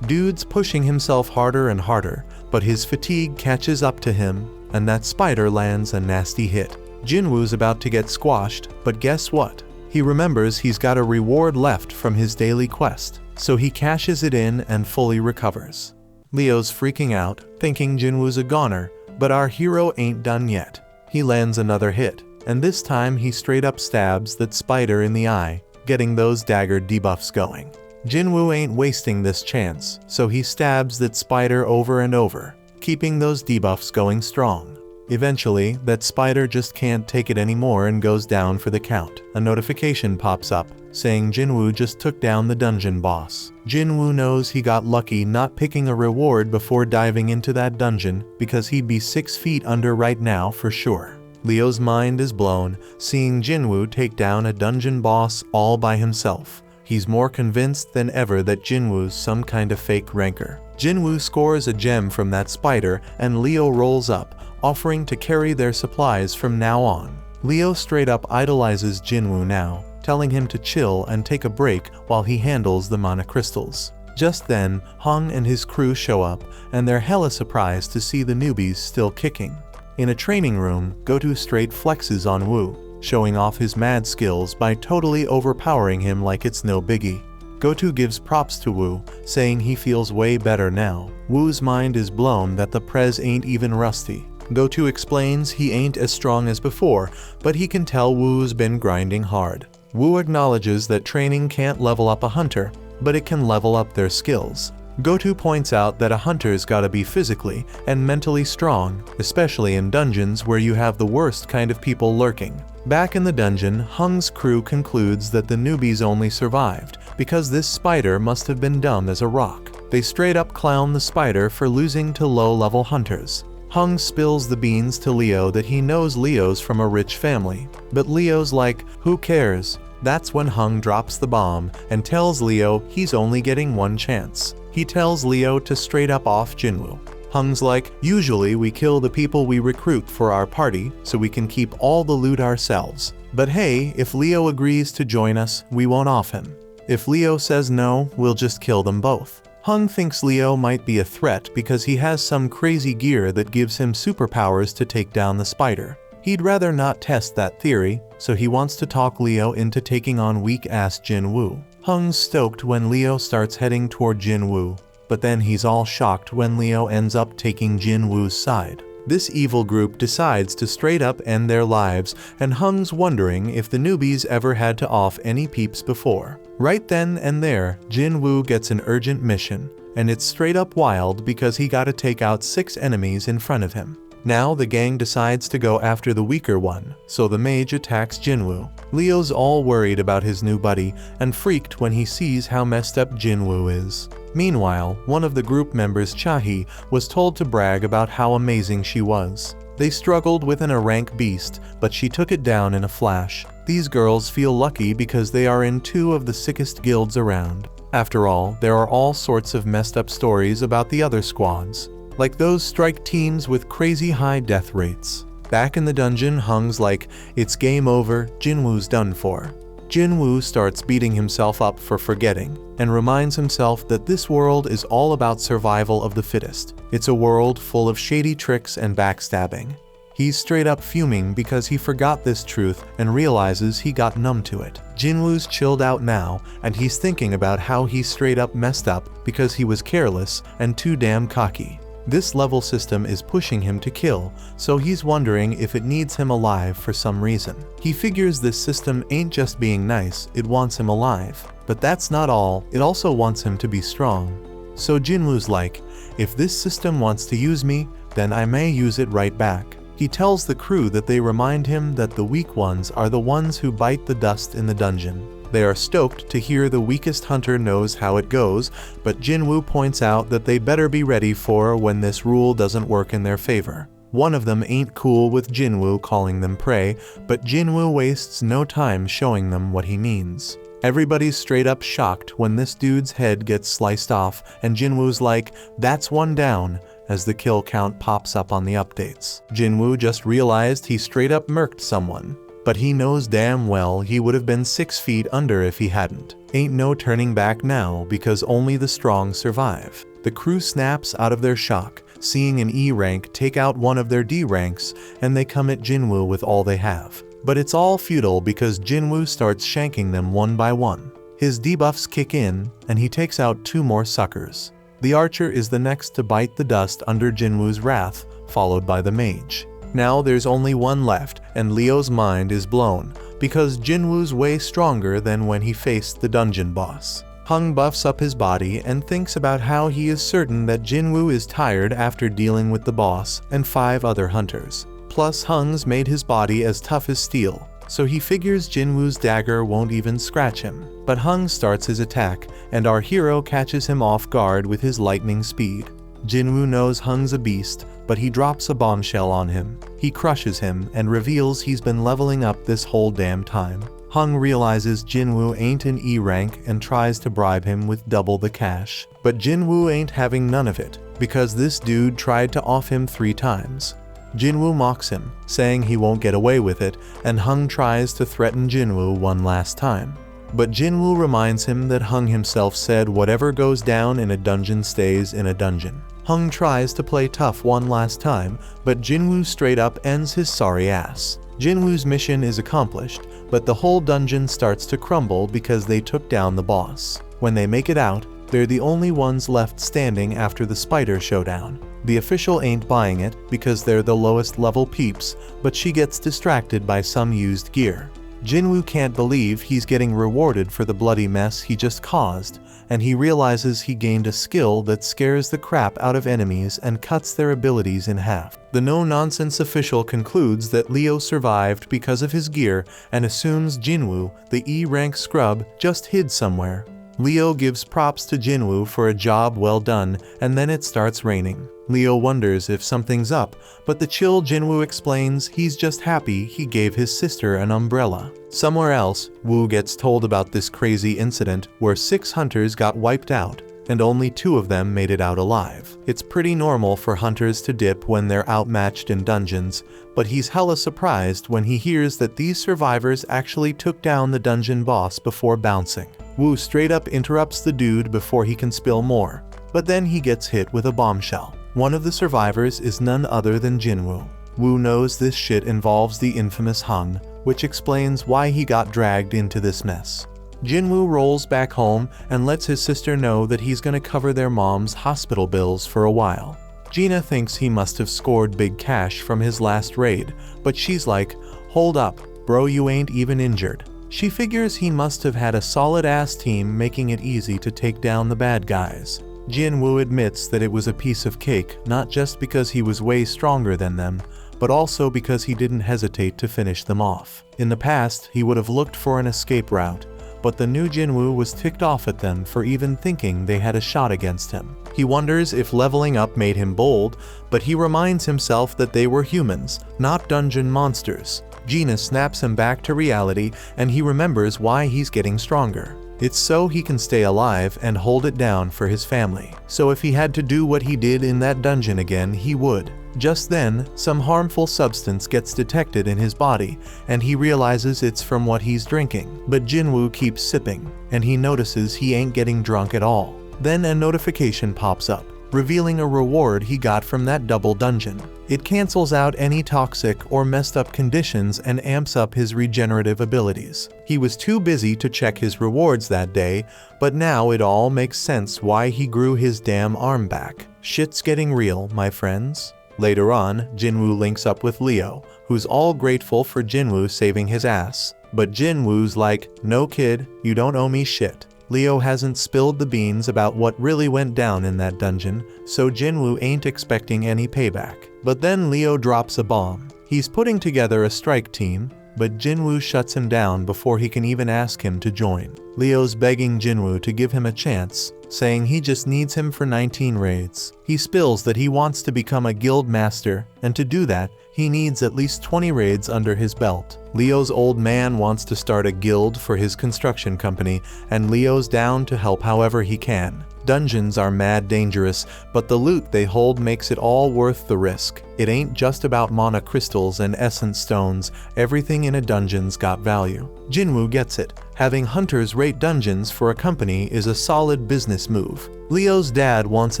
S1: Dude's pushing himself harder and harder, but his fatigue catches up to him, and that spider lands a nasty hit. Jinwoo's about to get squashed, but guess what? He remembers he's got a reward left from his daily quest, so he cashes it in and fully recovers. Leo's freaking out, thinking Jinwoo's a goner, but our hero ain't done yet. He lands another hit, and this time he straight up stabs that spider in the eye, getting those dagger debuffs going. Jinwoo ain't wasting this chance, so he stabs that spider over and over, keeping those debuffs going strong. Eventually, that spider just can't take it anymore and goes down for the count. A notification pops up, saying Jinwoo just took down the dungeon boss. Jinwoo knows he got lucky not picking a reward before diving into that dungeon, because he'd be 6 feet under right now for sure. Leo's mind is blown, seeing Jinwoo take down a dungeon boss all by himself. He's more convinced than ever that Jinwoo's some kind of fake ranker. Jinwoo scores a gem from that spider, and Leo rolls up, offering to carry their supplies from now on. Leo straight up idolizes Jinwoo now, telling him to chill and take a break while he handles the mana crystals. Just then, Hung and his crew show up, and they're hella surprised to see the newbies still kicking. In a training room, Goto straight flexes on Wu, showing off his mad skills by totally overpowering him like it's no biggie. Goto gives props to Wu, saying he feels way better now. Wu's mind is blown that the prez ain't even rusty. Goto explains he ain't as strong as before, but he can tell Wu's been grinding hard. Wu acknowledges that training can't level up a hunter, but it can level up their skills. Goto points out that a hunter's gotta be physically and mentally strong, especially in dungeons where you have the worst kind of people lurking. Back in the dungeon, Hung's crew concludes that the newbies only survived because this spider must have been dumb as a rock. They straight up clown the spider for losing to low-level hunters. Hung spills the beans to Leo that he knows Leo's from a rich family, but Leo's like, who cares? That's when Hung drops the bomb and tells Leo he's only getting one chance. He tells Leo to straight up off Jinwoo. Hung's like, usually we kill the people we recruit for our party so we can keep all the loot ourselves. But hey, if Leo agrees to join us, we won't off him. If Leo says no, we'll just kill them both. Hung thinks Leo might be a threat because he has some crazy gear that gives him superpowers to take down the spider. He'd rather not test that theory, so he wants to talk Leo into taking on weak-ass Jinwoo. Hung's stoked when Leo starts heading toward Jinwoo, but then he's all shocked when Leo ends up taking Jinwoo's side. This evil group decides to straight up end their lives, and Hung's wondering if the newbies ever had to off any peeps before. Right then and there, Jinwoo gets an urgent mission, and it's straight up wild because he gotta take out 6 enemies in front of him. Now the gang decides to go after the weaker one, so the mage attacks Jinwoo. Leo's all worried about his new buddy and freaked when he sees how messed up Jinwoo is. Meanwhile, one of the group members, Chahi, was told to brag about how amazing she was. They struggled with a rank beast, but she took it down in a flash. These girls feel lucky because they are in 2 of the sickest guilds around. After all, there are all sorts of messed up stories about the other squads, like those strike teams with crazy high death rates. Back in the dungeon, Hung's like, it's game over, Jinwoo's done for. Jinwoo starts beating himself up for forgetting, and reminds himself that this world is all about survival of the fittest. It's a world full of shady tricks and backstabbing. He's straight up fuming because he forgot this truth and realizes he got numb to it. Jinwoo's chilled out now, and he's thinking about how he straight up messed up because he was careless and too damn cocky. This level system is pushing him to kill, so he's wondering if it needs him alive for some reason. He figures this system ain't just being nice, it wants him alive. But that's not all, it also wants him to be strong. So Jinwoo's like, if this system wants to use me, then I may use it right back. He tells the crew that they remind him that the weak ones are the ones who bite the dust in the dungeon. They are stoked to hear the weakest hunter knows how it goes, but Jinwoo points out that they better be ready for when this rule doesn't work in their favor. One of them ain't cool with Jinwoo calling them prey, but Jinwoo wastes no time showing them what he means. Everybody's straight up shocked when this dude's head gets sliced off, and Jinwoo's like, that's one down, as the kill count pops up on the updates. Jinwoo just realized he straight up murked someone. But he knows damn well he would have been 6 feet under if he hadn't. Ain't no turning back now because only the strong survive. The crew snaps out of their shock, seeing an E rank take out one of their D ranks, and they come at Jinwoo with all they have. But it's all futile because Jinwoo starts shanking them one by one. His debuffs kick in, and he takes out 2 more suckers. The archer is the next to bite the dust under Jinwoo's wrath, followed by the mage. Now there's only one left, and Leo's mind is blown, because Jinwoo's way stronger than when he faced the dungeon boss. Hung buffs up his body and thinks about how he is certain that Jinwoo is tired after dealing with the boss and 5 other hunters. Plus Hung's made his body as tough as steel, so he figures Jinwoo's dagger won't even scratch him. But Hung starts his attack, and our hero catches him off guard with his lightning speed. Jinwoo knows Hung's a beast, but he drops a bombshell on him. He crushes him and reveals he's been leveling up this whole damn time. Hung realizes Jinwoo ain't an E rank and tries to bribe him with double the cash. But Jinwoo ain't having none of it, because this dude tried to off him 3 times. Jinwoo mocks him, saying he won't get away with it, and Hung tries to threaten Jinwoo one last time. But Jinwoo reminds him that Hung himself said whatever goes down in a dungeon stays in a dungeon. Hung tries to play tough one last time, but Jinwoo straight up ends his sorry ass. Jinwoo's mission is accomplished, but the whole dungeon starts to crumble because they took down the boss. When they make it out, they're the only ones left standing after the spider showdown. The official ain't buying it because they're the lowest level peeps, but she gets distracted by some used gear. Jinwoo can't believe he's getting rewarded for the bloody mess he just caused, and he realizes he gained a skill that scares the crap out of enemies and cuts their abilities in half. The no-nonsense official concludes that Leo survived because of his gear and assumes Jinwoo, the E-rank scrub, just hid somewhere. Leo gives props to Jinwoo for a job well done, and then it starts raining. Leo wonders if something's up, but the chill Jinwoo explains he's just happy he gave his sister an umbrella. Somewhere else, Woo gets told about this crazy incident where 6 hunters got wiped out. and only 2 of them made it out alive. It's pretty normal for hunters to dip when they're outmatched in dungeons, but he's hella surprised when he hears that these survivors actually took down the dungeon boss before bouncing. Wu straight up interrupts the dude before he can spill more, but then he gets hit with a bombshell. One of the survivors is none other than Jinwoo. Wu knows this shit involves the infamous Hung, which explains why he got dragged into this mess. Jinwoo rolls back home and lets his sister know that he's gonna cover their mom's hospital bills for a while. Gina thinks he must have scored big cash from his last raid, but she's like, "Hold up, bro, you ain't even injured." She figures he must have had a solid-ass team making it easy to take down the bad guys. Jinwoo admits that it was a piece of cake, not just because he was way stronger than them, but also because he didn't hesitate to finish them off. In the past, he would have looked for an escape route, but the new Jinwoo was ticked off at them for even thinking they had a shot against him. He wonders if leveling up made him bold, but he reminds himself that they were humans, not dungeon monsters. Gina snaps him back to reality, and he remembers why he's getting stronger. It's so he can stay alive and hold it down for his family. So if he had to do what he did in that dungeon again, he would. Just then, some harmful substance gets detected in his body, and he realizes it's from what he's drinking. But Jinwoo keeps sipping, and he notices he ain't getting drunk at all. Then a notification pops up, revealing a reward he got from that double dungeon. It cancels out any toxic or messed up conditions and amps up his regenerative abilities. He was too busy to check his rewards that day, but now it all makes sense why he grew his damn arm back. Shit's getting real, my friends. Later on, Jinwoo links up with Leo, who's all grateful for Jinwoo saving his ass. But Jinwoo's like, "No kid, you don't owe me shit." Leo hasn't spilled the beans about what really went down in that dungeon, so Jinwoo ain't expecting any payback. But then Leo drops a bomb. He's putting together a strike team, but Jinwoo shuts him down before he can even ask him to join. Leo's begging Jinwoo to give him a chance, saying he just needs him for 19 raids. He spills that he wants to become a guild master, and to do that, he needs at least 20 raids under his belt. Leo's old man wants to start a guild for his construction company, and Leo's down to help however he can. Dungeons are mad dangerous, but the loot they hold makes it all worth the risk. It ain't just about mana crystals and essence stones, everything in a dungeon's got value. Jinwoo gets it. Having hunters rate dungeons for a company is a solid business move. Leo's dad wants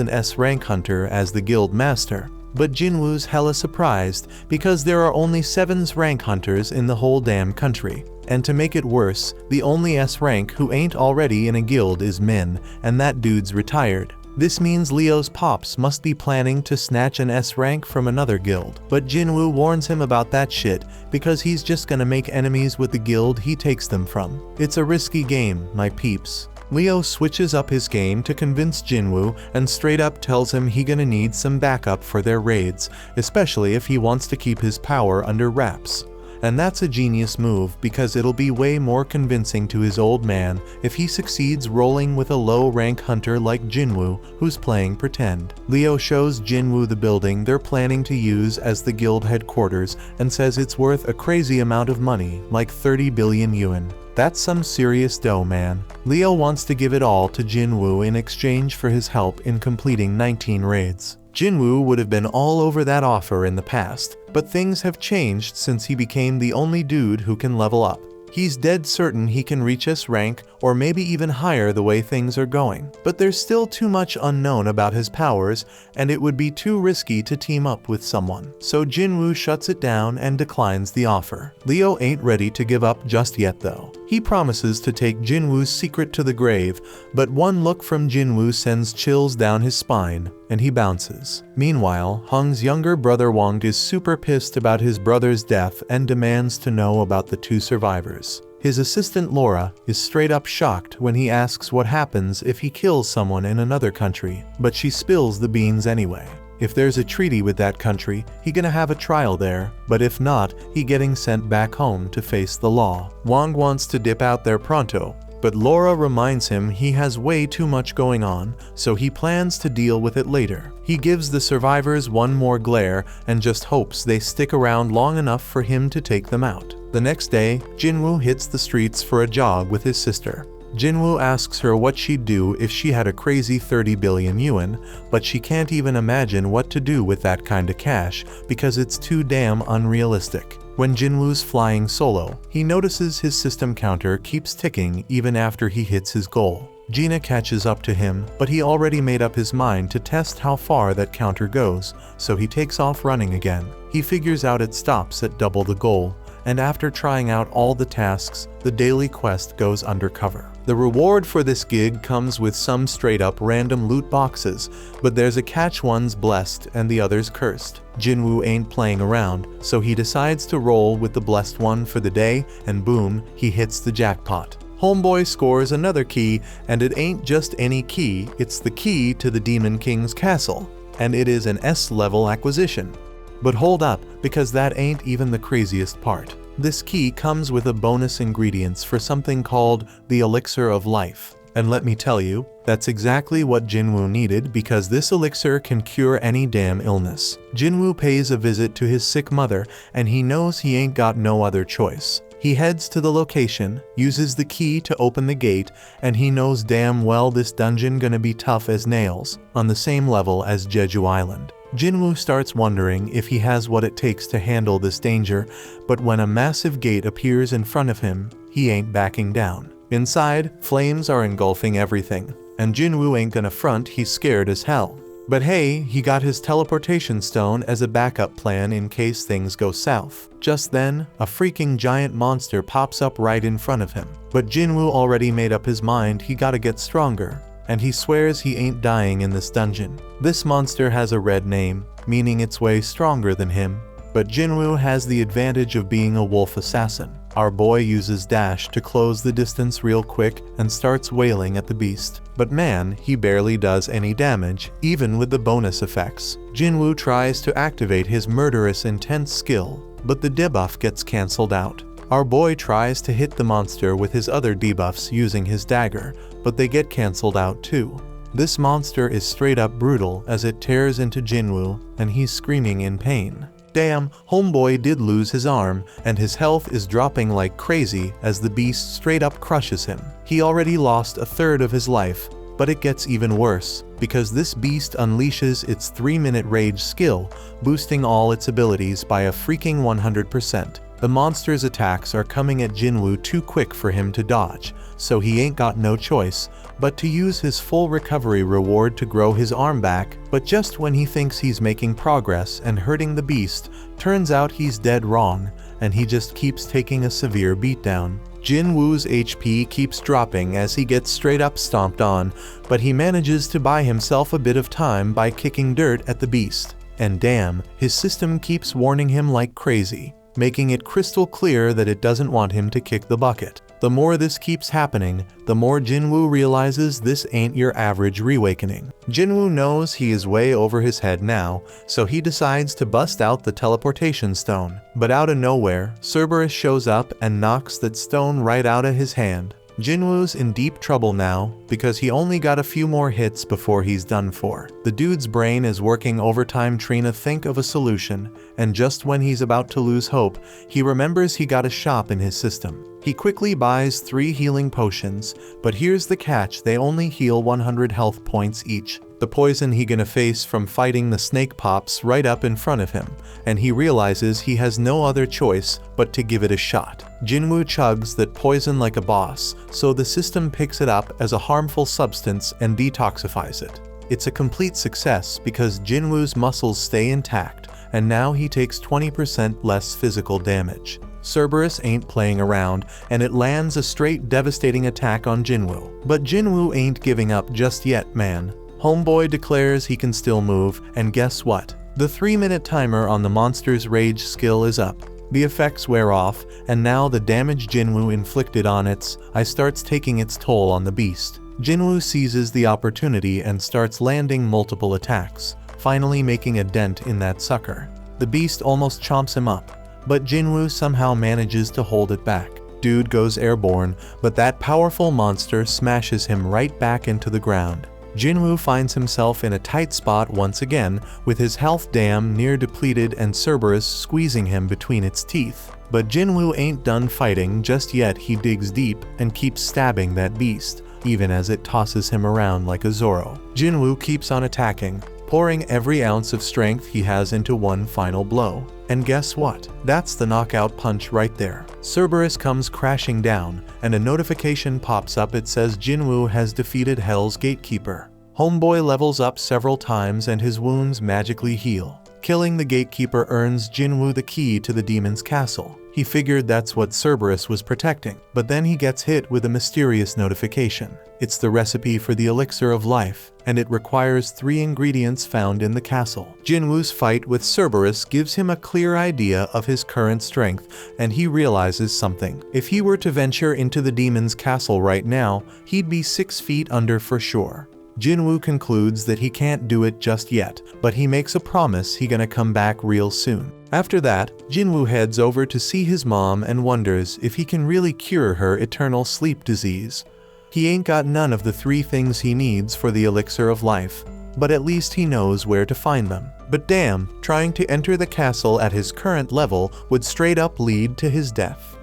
S1: an S-rank hunter as the guild master, but Jinwoo's hella surprised because there are only 7 rank hunters in the whole damn country. And to make it worse, the only S-rank who ain't already in a guild is Min, and that dude's retired. This means Leo's pops must be planning to snatch an S-rank from another guild. But Jinwoo warns him about that shit because he's just gonna make enemies with the guild he takes them from. It's a risky game, my peeps. Leo switches up his game to convince Jinwoo and straight up tells him he gonna need some backup for their raids, especially if he wants to keep his power under wraps. And that's a genius move because it'll be way more convincing to his old man if he succeeds rolling with a low-rank hunter like Jinwoo who's playing pretend. Leo shows Jinwoo the building they're planning to use as the guild headquarters and says it's worth a crazy amount of money, like 30 billion yuan. That's some serious dough, man. Leo wants to give it all to Jinwoo in exchange for his help in completing 19 raids. Jinwoo would have been all over that offer in the past, but things have changed since he became the only dude who can level up. He's dead certain he can reach S rank or maybe even higher the way things are going. But there's still too much unknown about his powers, and it would be too risky to team up with someone. So Jinwoo shuts it down and declines the offer. Leo ain't ready to give up just yet though. He promises to take Jinwoo's secret to the grave, but one look from Jinwoo sends chills down his spine, and he bounces. Meanwhile, Hung's younger brother Wang is super pissed about his brother's death and demands to know about the 2 survivors. His assistant Laura is straight up shocked when he asks what happens if he kills someone in another country, but she spills the beans anyway. If there's a treaty with that country, he gonna have a trial there, but if not, he getting sent back home to face the law. Wang wants to dip out there pronto, but Laura reminds him he has way too much going on, so he plans to deal with it later. He gives the survivors one more glare and just hopes they stick around long enough for him to take them out. The next day, Jinwoo hits the streets for a jog with his sister. Jinwoo asks her what she'd do if she had a crazy 30 billion yuan, but she can't even imagine what to do with that kinda cash because it's too damn unrealistic. When Jinwoo's flying solo, he notices his system counter keeps ticking even after he hits his goal. Gina catches up to him, but he already made up his mind to test how far that counter goes, so he takes off running again. He figures out it stops at double the goal, and after trying out all the tasks, the daily quest goes undercover. The reward for this gig comes with some straight up random loot boxes, but there's a catch: one's blessed and the other's cursed. Jinwoo ain't playing around, so he decides to roll with the blessed one for the day, and boom, he hits the jackpot. Homeboy scores another key, and it ain't just any key, it's the key to the Demon King's castle, and it is an S-level acquisition. But hold up, because that ain't even the craziest part. This key comes with a bonus ingredients for something called the Elixir of Life. And let me tell you, that's exactly what Jinwoo needed, because this elixir can cure any damn illness. Jinwoo pays a visit to his sick mother, and he knows he ain't got no other choice. He heads to the location, uses the key to open the gate, and he knows damn well this dungeon gonna be tough as nails, on the same level as Jeju Island. Jinwoo starts wondering if he has what it takes to handle this danger, but when a massive gate appears in front of him, he ain't backing down. Inside, flames are engulfing everything, and Jinwoo ain't gonna front, he's scared as hell. But hey, he got his teleportation stone as a backup plan in case things go south. Just then, a freaking giant monster pops up right in front of him. But Jinwoo already made up his mind he gotta get stronger, and he swears he ain't dying in this dungeon. This monster has a red name, meaning it's way stronger than him, but Jinwoo has the advantage of being a wolf assassin. Our boy uses dash to close the distance real quick and starts wailing at the beast. But man, he barely does any damage, even with the bonus effects. Jinwoo tries to activate his murderous intense skill, but the debuff gets cancelled out. Our boy tries to hit the monster with his other debuffs using his dagger, but they get cancelled out too. This monster is straight up brutal as it tears into Jinwoo, and he's screaming in pain. Damn, homeboy did lose his arm, and his health is dropping like crazy as the beast straight up crushes him. He already lost a third of his life, but it gets even worse, because this beast unleashes its 3-minute rage skill, boosting all its abilities by a freaking 100%. The monster's attacks are coming at Jinwoo too quick for him to dodge, so he ain't got no choice but to use his full recovery reward to grow his arm back. But just when he thinks he's making progress and hurting the beast, turns out he's dead wrong, and he just keeps taking a severe beatdown. Jinwoo's HP keeps dropping as he gets straight up stomped on, but he manages to buy himself a bit of time by kicking dirt at the beast. And damn, his system keeps warning him like crazy, making it crystal clear that it doesn't want him to kick the bucket. The more this keeps happening, the more Jinwoo realizes this ain't your average reawakening. Jinwoo knows he is way over his head now, so he decides to bust out the teleportation stone. But out of nowhere, Cerberus shows up and knocks that stone right out of his hand. Jinwoo's in deep trouble now, because he only got a few more hits before he's done for. The dude's brain is working overtime trying to think of a solution, and just when he's about to lose hope, he remembers he got a shop in his system. He quickly buys 3 healing potions, but here's the catch: they only heal 100 health points each. The poison he gonna face from fighting the snake pops right up in front of him, and he realizes he has no other choice but to give it a shot. Jinwoo chugs that poison like a boss, so the system picks it up as a harmful substance and detoxifies it. It's a complete success because Jinwoo's muscles stay intact, and now he takes 20% less physical damage. Cerberus ain't playing around, and it lands a straight devastating attack on Jinwoo. But Jinwoo ain't giving up just yet, man. Homeboy declares he can still move, and guess what? The 3-minute timer on the monster's rage skill is up. The effects wear off, and now the damage Jinwoo inflicted on its eye starts taking its toll on the beast. Jinwoo seizes the opportunity and starts landing multiple attacks, finally making a dent in that sucker. The beast almost chomps him up, but Jinwoo somehow manages to hold it back. Dude goes airborne, but that powerful monster smashes him right back into the ground. Jinwoo finds himself in a tight spot once again, with his health damn near depleted and Cerberus squeezing him between its teeth. But Jinwoo ain't done fighting just yet. He digs deep and keeps stabbing that beast, even as it tosses him around like a Zoro. Jinwoo keeps on attacking, pouring every ounce of strength he has into one final blow. And guess what? That's the knockout punch right there. Cerberus comes crashing down, and a notification pops up. It says Jinwoo has defeated Hell's Gatekeeper. Homeboy levels up several times and his wounds magically heal. Killing the Gatekeeper earns Jinwoo the key to the demon's castle. He figured that's what Cerberus was protecting, but then he gets hit with a mysterious notification. It's the recipe for the elixir of life, and it requires 3 ingredients found in the castle. Jinwoo's fight with Cerberus gives him a clear idea of his current strength, and he realizes something. If he were to venture into the demon's castle right now, he'd be 6 feet under for sure. Jinwoo concludes that he can't do it just yet, but he makes a promise he gonna come back real soon. After that, Jinwoo heads over to see his mom and wonders if he can really cure her eternal sleep disease. He ain't got none of the 3 things he needs for the elixir of life, but at least he knows where to find them. But damn, trying to enter the castle at his current level would straight up lead to his death.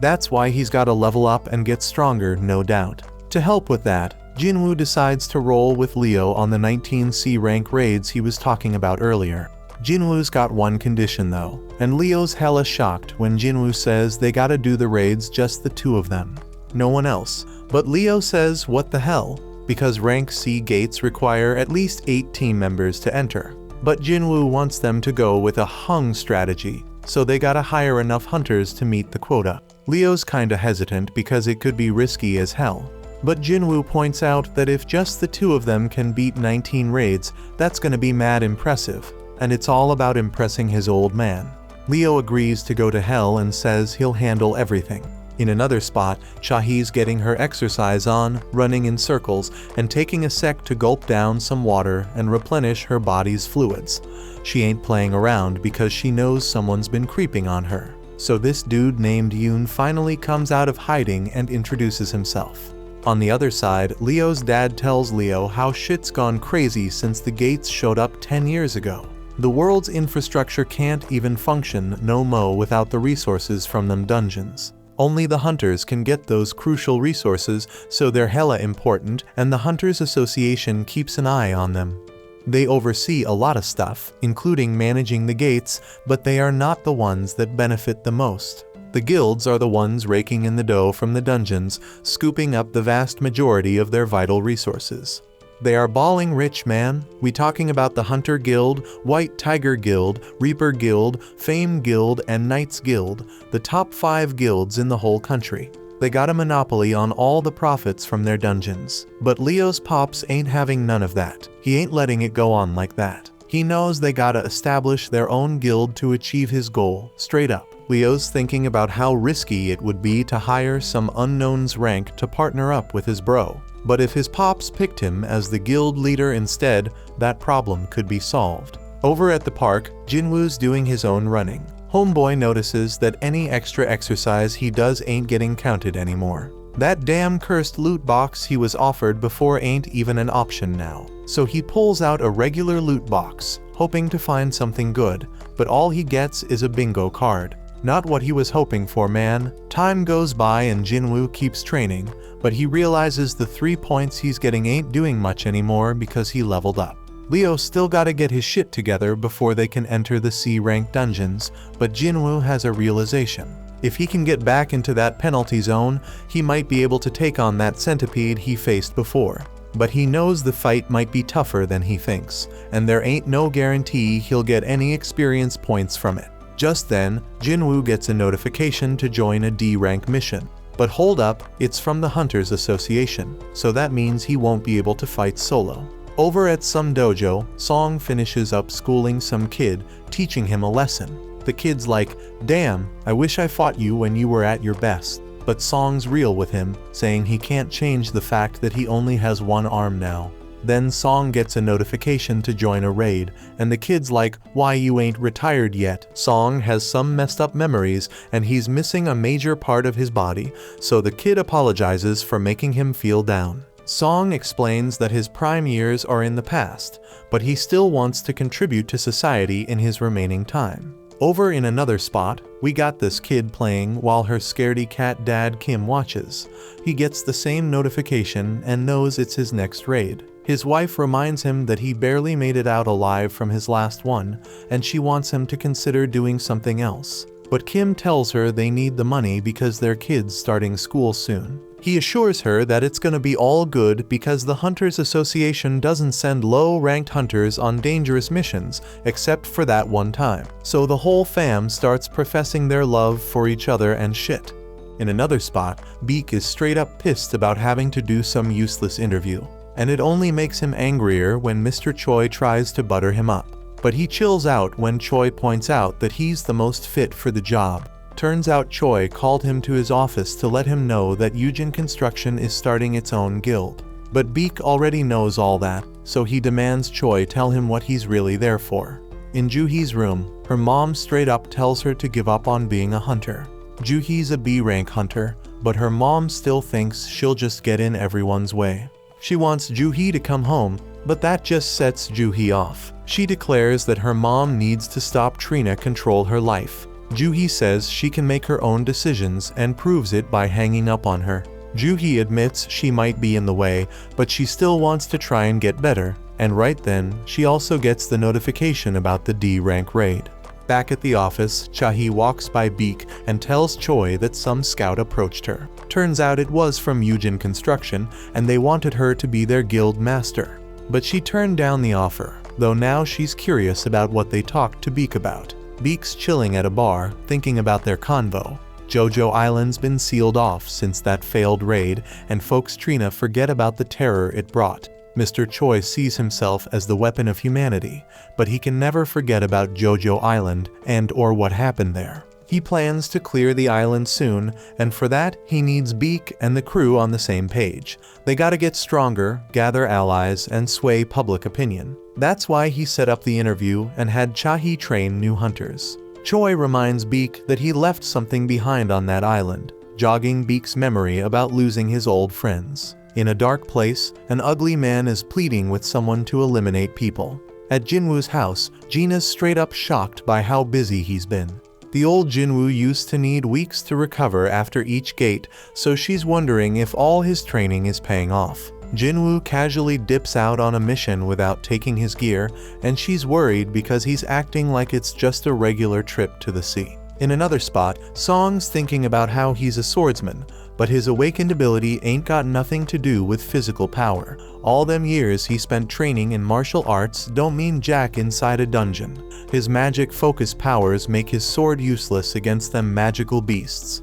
S1: That's why he's gotta level up and get stronger, no doubt. To help with that, Jinwoo decides to roll with Leo on the 19C rank raids he was talking about earlier. Jinwoo's got one condition though, and Leo's hella shocked when Jinwoo says they gotta do the raids just the 2 of them. No one else. But Leo says what the hell, because rank C gates require at least 8 team members to enter. But Jinwoo wants them to go with a hung strategy, so they gotta hire enough hunters to meet the quota. Leo's kinda hesitant because it could be risky as hell. But Jinwoo points out that if just the 2 of them can beat 19 raids, that's gonna be mad impressive, and it's all about impressing his old man. Leo agrees to go to hell and says he'll handle everything. In another spot, Shahi's getting her exercise on, running in circles, and taking a sec to gulp down some water and replenish her body's fluids. She ain't playing around because she knows someone's been creeping on her. So this dude named Yoon finally comes out of hiding and introduces himself. On the other side, Leo's dad tells Leo how shit's gone crazy since the gates showed up 10 years ago. The world's infrastructure can't even function no mo without the resources from them dungeons. Only the hunters can get those crucial resources, so they're hella important, and the Hunters Association keeps an eye on them. They oversee a lot of stuff, including managing the gates, but they are not the ones that benefit the most. The guilds are the ones raking in the dough from the dungeons, scooping up the vast majority of their vital resources. They are balling rich, man. We talking about the Hunter Guild, White Tiger Guild, Reaper Guild, Fame Guild, and Knights Guild, the top 5 guilds in the whole country. They got a monopoly on all the profits from their dungeons. But Leo's pops ain't having none of that. He ain't letting it go on like that. He knows they gotta establish their own guild to achieve his goal, straight up. Leo's thinking about how risky it would be to hire some unknown's rank to partner up with his bro. But if his pops picked him as the guild leader instead, that problem could be solved. Over at the park, Jinwoo's doing his own running. Homeboy notices that any extra exercise he does ain't getting counted anymore. That damn cursed loot box he was offered before ain't even an option now. So he pulls out a regular loot box, hoping to find something good, but all he gets is a bingo card. Not what he was hoping for, man. Time goes by and Jinwoo keeps training, but he realizes the 3 points he's getting ain't doing much anymore because he leveled up. Leo still gotta get his shit together before they can enter the C-rank dungeons, but Jinwoo has a realization. If he can get back into that penalty zone, he might be able to take on that centipede he faced before. But he knows the fight might be tougher than he thinks, and there ain't no guarantee he'll get any experience points from it. Just then, Jinwoo gets a notification to join a D-rank mission. But hold up, it's from the Hunters Association, so that means he won't be able to fight solo. Over at some dojo, Song finishes up schooling some kid, teaching him a lesson. The kid's like, "Damn, I wish I fought you when you were at your best." But Song's real with him, saying he can't change the fact that he only has one arm now. Then Song gets a notification to join a raid, and the kid's like, "Why you ain't retired yet?" Song has some messed up memories, and he's missing a major part of his body, so the kid apologizes for making him feel down. Song explains that his prime years are in the past, but he still wants to contribute to society in his remaining time. Over in another spot, we got this kid playing while her scaredy cat dad Kim watches. He gets the same notification and knows it's his next raid. His wife reminds him that he barely made it out alive from his last one, and she wants him to consider doing something else. But Kim tells her they need the money because their kid's starting school soon. He assures her that it's gonna be all good because the Hunters Association doesn't send low-ranked hunters on dangerous missions except for that one time. So the whole fam starts professing their love for each other and shit. In another spot, Beak is straight up pissed about having to do some useless interview, and it only makes him angrier when Mr. Choi tries to butter him up. But he chills out when Choi points out that he's the most fit for the job. Turns out Choi called him to his office to let him know that Yujin Construction is starting its own guild. But Beak already knows all that, so he demands Choi tell him what he's really there for. In Juhi's room, her mom straight up tells her to give up on being a hunter. Juhi's a B-rank hunter, but her mom still thinks she'll just get in everyone's way. She wants Juhi to come home, but that just sets Juhi off. She declares that her mom needs to stop Trina control her life. Juhi says she can make her own decisions and proves it by hanging up on her. Juhi admits she might be in the way, but she still wants to try and get better, and right then, she also gets the notification about the D-rank raid. Back at the office, Chahi walks by Beak and tells Choi that some scout approached her. Turns out it was from Yujin Construction, and they wanted her to be their guild master. But she turned down the offer, though now she's curious about what they talked to Beak about. Beak's chilling at a bar, thinking about their convo. Jojo Island's been sealed off since that failed raid, and folks Trina forget about the terror it brought. Mr. Choi sees himself as the weapon of humanity, but he can never forget about Jojo Island and/or what happened there. He plans to clear the island soon, and for that, he needs Beak and the crew on the same page. They gotta get stronger, gather allies, and sway public opinion. That's why he set up the interview and had Chahi train new hunters. Choi reminds Beak that he left something behind on that island, jogging Beak's memory about losing his old friends. In a dark place, an ugly man is pleading with someone to eliminate people. At Jinwoo's house, Gina's straight up shocked by how busy he's been. The old Jinwoo used to need weeks to recover after each gate, so she's wondering if all his training is paying off. Jinwoo casually dips out on a mission without taking his gear, and she's worried because he's acting like it's just a regular trip to the sea. In another spot, Song's thinking about how he's a swordsman, but his awakened ability ain't got nothing to do with physical power. All them years he spent training in martial arts don't mean jack inside a dungeon. His magic focus powers make his sword useless against them magical beasts.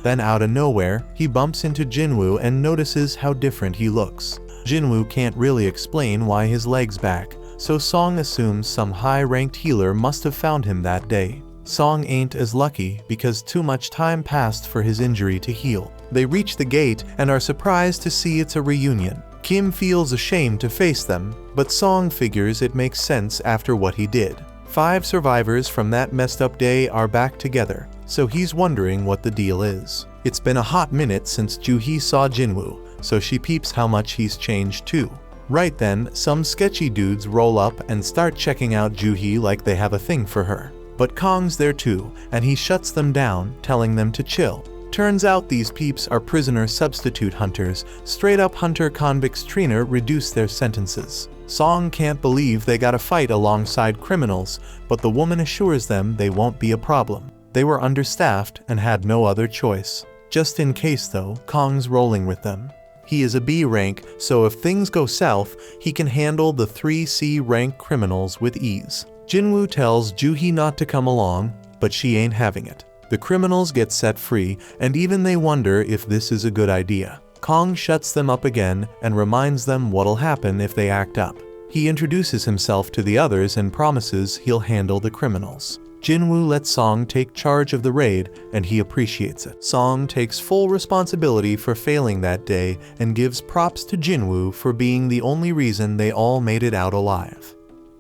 S1: Then out of nowhere, he bumps into Jinwoo and notices how different he looks. Jinwoo can't really explain why his leg's back, so Song assumes some high-ranked healer must have found him that day. Song ain't as lucky because too much time passed for his injury to heal. They reach the gate and are surprised to see it's a reunion. Kim feels ashamed to face them, but Song figures it makes sense after what he did. 5 survivors from that messed up day are back together, so he's wondering what the deal is. It's been a hot minute since Juhi saw Jinwoo, so she peeps how much he's changed too. Right then, some sketchy dudes roll up and start checking out Juhi like they have a thing for her. But Kong's there too, and he shuts them down, telling them to chill. Turns out these peeps are prisoner substitute hunters. Straight up hunter convicts Trina reduce their sentences. Song can't believe they gotta fight alongside criminals, but the woman assures them they won't be a problem. They were understaffed and had no other choice. Just in case though, Kong's rolling with them. He is a B rank, so if things go south, he can handle the 3 C rank criminals with ease. Jinwoo tells Juhi not to come along, but she ain't having it. The criminals get set free, and even they wonder if this is a good idea. Kong shuts them up again and reminds them what'll happen if they act up. He introduces himself to the others and promises he'll handle the criminals. Jinwoo lets Song take charge of the raid, and he appreciates it. Song takes full responsibility for failing that day and gives props to Jinwoo for being the only reason they all made it out alive.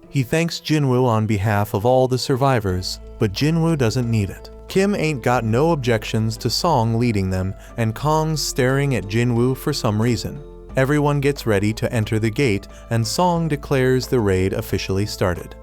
S1: He thanks Jinwoo on behalf of all the survivors, but Jinwoo doesn't need it. Kim ain't got no objections to Song leading them, and Kong's staring at Jinwoo for some reason. Everyone gets ready to enter the gate, and Song declares the raid officially started.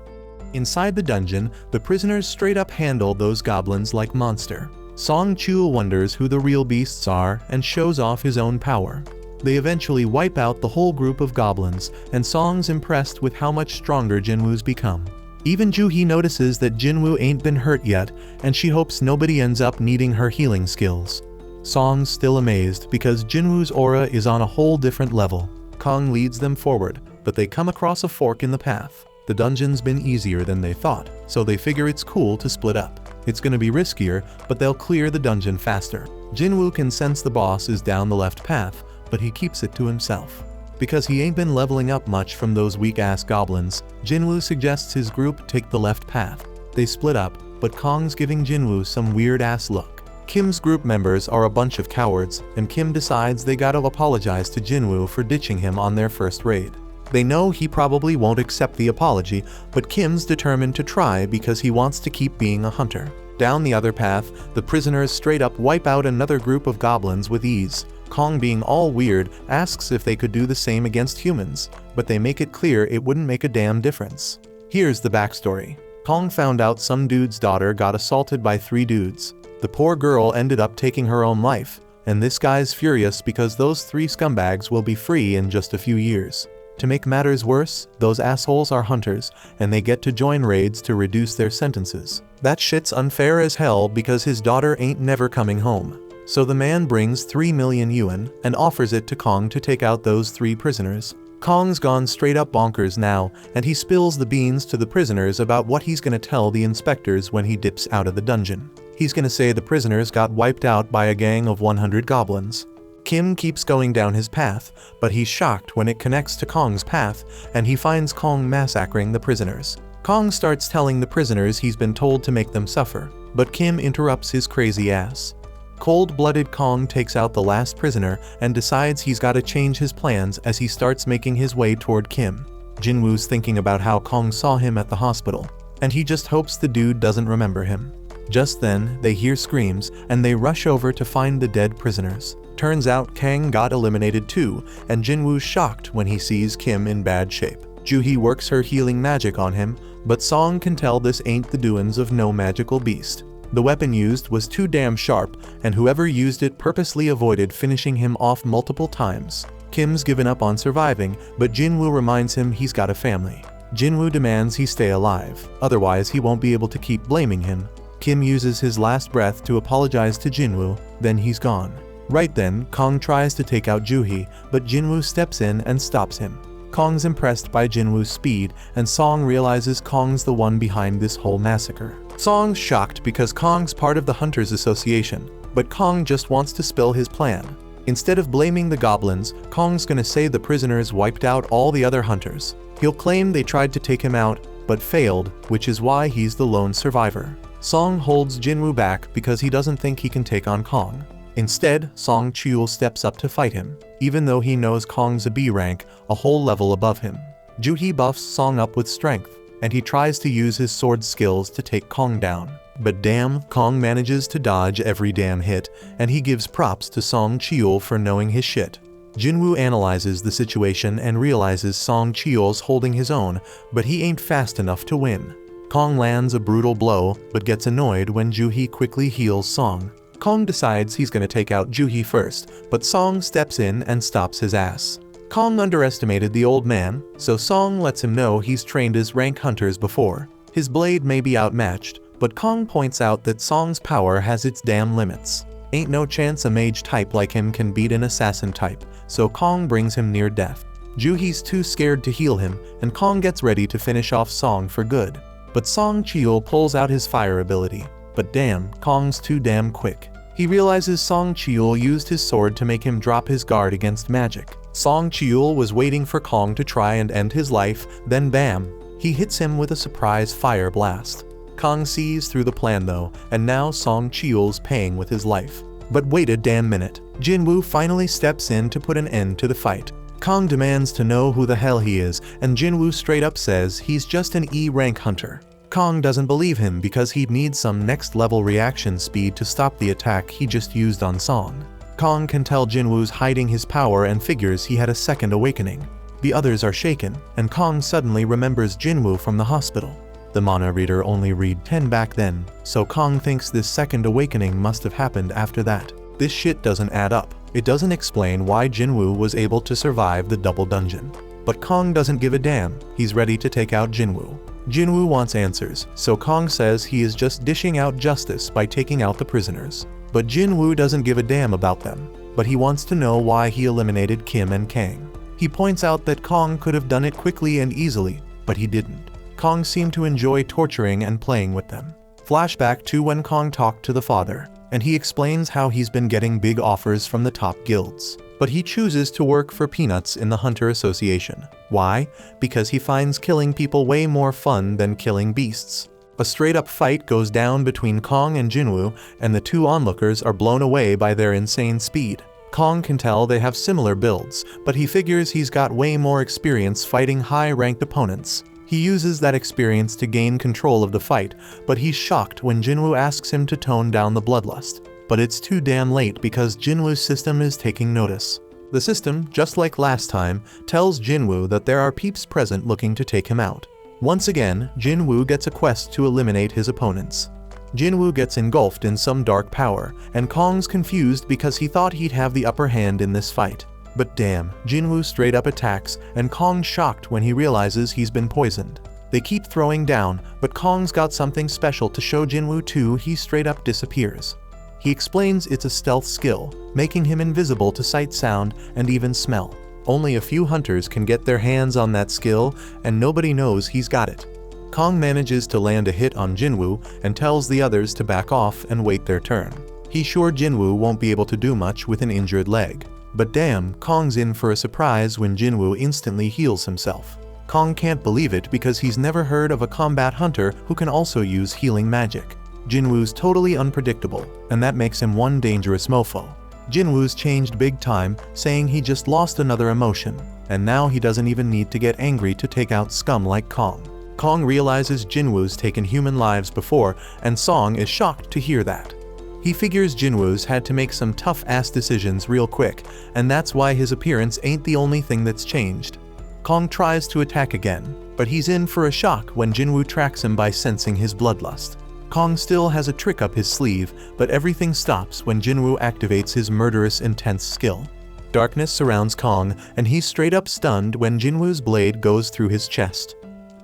S1: Inside the dungeon, the prisoners straight up handle those goblins like monster. Song Chuo wonders who the real beasts are and shows off his own power. They eventually wipe out the whole group of goblins, and Song's impressed with how much stronger Jinwoo's become. Even Juhi notices that Jinwoo ain't been hurt yet, and she hopes nobody ends up needing her healing skills. Song's still amazed because Jinwoo's aura is on a whole different level. Kong leads them forward, but they come across a fork in the path. The dungeon's been easier than they thought, so they figure it's cool to split up. It's gonna be riskier, but they'll clear the dungeon faster. Jinwoo can sense the boss is down the left path, but he keeps it to himself. Because he ain't been leveling up much from those weak-ass goblins, Jinwoo suggests his group take the left path. They split up, but Kong's giving Jinwoo some weird-ass look. Kim's group members are a bunch of cowards, and Kim decides they gotta apologize to Jinwoo for ditching him on their first raid. They know he probably won't accept the apology, but Kim's determined to try because he wants to keep being a hunter. Down the other path, the prisoners straight up wipe out another group of goblins with ease. Kong, being all weird, asks if they could do the same against humans, but they make it clear it wouldn't make a damn difference. Here's the backstory. Kong found out some dude's daughter got assaulted by 3 dudes. The poor girl ended up taking her own life, and this guy's furious because those 3 scumbags will be free in just a few years. To make matters worse, those assholes are hunters, and they get to join raids to reduce their sentences. That shit's unfair as hell because his daughter ain't never coming home. So the man brings 3 million yuan and offers it to Kong to take out those 3 prisoners. Kong's gone straight up bonkers now, and he spills the beans to the prisoners about what he's gonna tell the inspectors when he dips out of the dungeon. He's gonna say the prisoners got wiped out by a gang of 100 goblins. Kim keeps going down his path, but he's shocked when it connects to Kong's path, and he finds Kong massacring the prisoners. Kong starts telling the prisoners he's been told to make them suffer, but Kim interrupts his crazy ass. Cold-blooded Kong takes out the last prisoner and decides he's gotta change his plans as he starts making his way toward Kim. Jinwoo's thinking about how Kong saw him at the hospital, and he just hopes the dude doesn't remember him. Just then, they hear screams, and they rush over to find the dead prisoners. Turns out Kang got eliminated too, and Jinwoo's shocked when he sees Kim in bad shape. Juhi works her healing magic on him, but Song can tell this ain't the doings of no magical beast. The weapon used was too damn sharp, and whoever used it purposely avoided finishing him off multiple times. Kim's given up on surviving, but Jinwoo reminds him he's got a family. Jinwoo demands he stay alive, otherwise he won't be able to keep blaming him. Kim uses his last breath to apologize to Jinwoo, then he's gone. Right then, Kong tries to take out Juhi, but Jinwoo steps in and stops him. Kong's impressed by Jinwoo's speed, and Song realizes Kong's the one behind this whole massacre. Song's shocked because Kong's part of the Hunters Association, but Kong just wants to spill his plan. Instead of blaming the goblins, Kong's gonna say the prisoners wiped out all the other hunters. He'll claim they tried to take him out, but failed, which is why he's the lone survivor. Song holds Jinwoo back because he doesn't think he can take on Kong. Instead, Song Chul steps up to fight him, even though he knows Kong's a B rank, a whole level above him. Juhi buffs Song up with strength, and he tries to use his sword skills to take Kong down. But damn, Kong manages to dodge every damn hit, and he gives props to Song Chul for knowing his shit. Jinwoo analyzes the situation and realizes Song Chul's holding his own, but he ain't fast enough to win. Kong lands a brutal blow, but gets annoyed when Juhi quickly heals Song. Kong decides he's gonna take out Juhi first, but Song steps in and stops his ass. Kong underestimated the old man, so Song lets him know he's trained as rank hunters before. His blade may be outmatched, but Kong points out that Song's power has its damn limits. Ain't no chance a mage type like him can beat an assassin type, so Kong brings him near death. Juhi's too scared to heal him, and Kong gets ready to finish off Song for good. But Song Chul pulls out his fire ability. But damn, Kong's too damn quick. He realizes Song Chul used his sword to make him drop his guard against magic. Song Chul was waiting for Kong to try and end his life, then bam, he hits him with a surprise fire blast. Kong sees through the plan though, and now Song Chul's paying with his life. But wait a damn minute. Jinwoo finally steps in to put an end to the fight. Kong demands to know who the hell he is, and Jinwoo straight up says he's just an E-rank hunter. Kong doesn't believe him because he'd need some next-level reaction speed to stop the attack he just used on Song. Kong can tell Jinwoo's hiding his power and figures he had a second awakening. The others are shaken, and Kong suddenly remembers Jinwoo from the hospital. The mana reader only read 10 back then, so Kong thinks this second awakening must have happened after that. This shit doesn't add up. It doesn't explain why Jinwoo was able to survive the double dungeon. But Kong doesn't give a damn. He's ready to take out Jinwoo. Jinwoo wants answers, so Kong says he is just dishing out justice by taking out the prisoners. But Jinwoo doesn't give a damn about them, but he wants to know why he eliminated Kim and Kang. He points out that Kong could have done it quickly and easily, but he didn't. Kong seemed to enjoy torturing and playing with them. Flashback to when Kong talked to the father, and he explains how he's been getting big offers from the top guilds. But he chooses to work for peanuts in the Hunter Association. Why? Because he finds killing people way more fun than killing beasts. A straight-up fight goes down between Kong and Jinwoo, and the two onlookers are blown away by their insane speed. Kong can tell they have similar builds, but he figures he's got way more experience fighting high-ranked opponents. He uses that experience to gain control of the fight, but he's shocked when Jinwoo asks him to tone down the bloodlust. But it's too damn late because Jinwoo's system is taking notice. The system, just like last time, tells Jinwoo that there are peeps present looking to take him out. Once again, Jinwoo gets a quest to eliminate his opponents. Jinwoo gets engulfed in some dark power, and Kong's confused because he thought he'd have the upper hand in this fight. But damn, Jinwoo straight up attacks, and Kong's shocked when he realizes he's been poisoned. They keep throwing down, but Kong's got something special to show Jinwoo too. He straight up disappears. He explains it's a stealth skill, making him invisible to sight, sound, and even smell. Only a few hunters can get their hands on that skill, and nobody knows he's got it. Kong manages to land a hit on Jinwoo and tells the others to back off and wait their turn. He's sure Jinwoo won't be able to do much with an injured leg. But damn, Kong's in for a surprise when Jinwoo instantly heals himself. Kong can't believe it because he's never heard of a combat hunter who can also use healing magic. Jinwoo's totally unpredictable, and that makes him one dangerous mofo. Jinwoo's changed big time, saying he just lost another emotion, and now he doesn't even need to get angry to take out scum like Kong. Kong realizes Jinwoo's taken human lives before, and Song is shocked to hear that. He figures Jinwoo's had to make some tough-ass decisions real quick, and that's why his appearance ain't the only thing that's changed. Kong tries to attack again, but he's in for a shock when Jinwoo tracks him by sensing his bloodlust. Kong still has a trick up his sleeve, but everything stops when Jinwoo activates his murderous intense skill. Darkness surrounds Kong, and he's straight up stunned when Jinwoo's blade goes through his chest.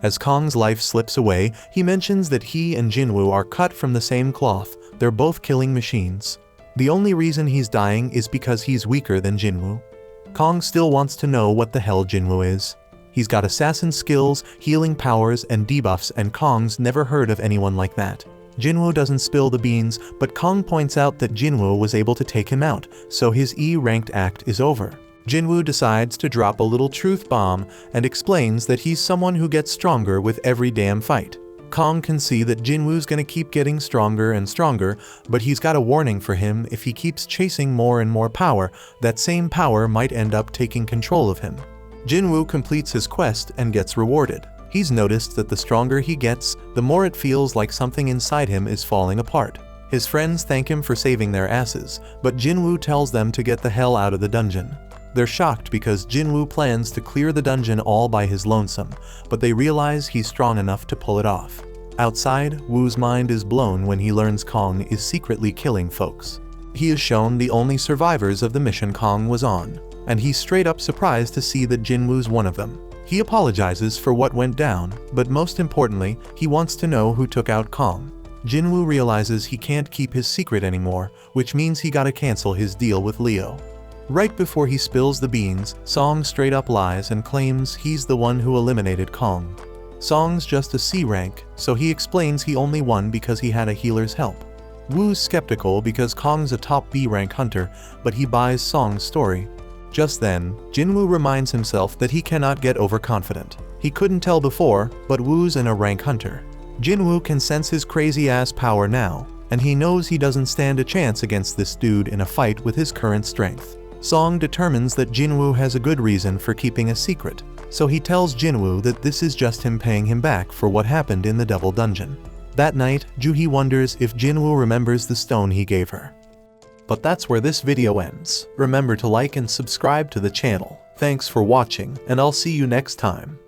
S1: As Kong's life slips away, he mentions that he and Jinwoo are cut from the same cloth. They're both killing machines. The only reason he's dying is because he's weaker than Jinwoo. Kong still wants to know what the hell Jinwoo is. He's got assassin skills, healing powers, and debuffs, and Kong's never heard of anyone like that. Jinwoo doesn't spill the beans, but Kong points out that Jinwoo was able to take him out, so his E-ranked act is over. Jinwoo decides to drop a little truth bomb and explains that he's someone who gets stronger with every damn fight. Kong can see that Jinwoo's gonna keep getting stronger and stronger, but he's got a warning for him: if he keeps chasing more and more power, that same power might end up taking control of him. Jinwoo completes his quest and gets rewarded. He's noticed that the stronger he gets, the more it feels like something inside him is falling apart. His friends thank him for saving their asses, but Jinwoo tells them to get the hell out of the dungeon. They're shocked because Jinwoo plans to clear the dungeon all by his lonesome, but they realize he's strong enough to pull it off. Outside, Woo's mind is blown when he learns Kong is secretly killing folks. He is shown the only survivors of the mission Kong was on, and he's straight up surprised to see that Jinwoo's one of them. He apologizes for what went down, but most importantly, he wants to know who took out Kong. Jinwoo realizes he can't keep his secret anymore, which means he gotta cancel his deal with Leo. Right before he spills the beans, Song straight up lies and claims he's the one who eliminated Kong. Song's just a C rank, so he explains he only won because he had a healer's help. Woo's skeptical because Kong's a top B rank hunter, but he buys Song's story. Just then, Jinwoo reminds himself that he cannot get overconfident. He couldn't tell before, but Woo's an A-rank hunter. Jinwoo can sense his crazy-ass power now, and he knows he doesn't stand a chance against this dude in a fight with his current strength. Song determines that Jinwoo has a good reason for keeping a secret, so he tells Jinwoo that this is just him paying him back for what happened in the Devil Dungeon. That night, Juhi wonders if Jinwoo remembers the stone he gave her. But that's where this video ends. Remember to like and subscribe to the channel. Thanks for watching, and I'll see you next time.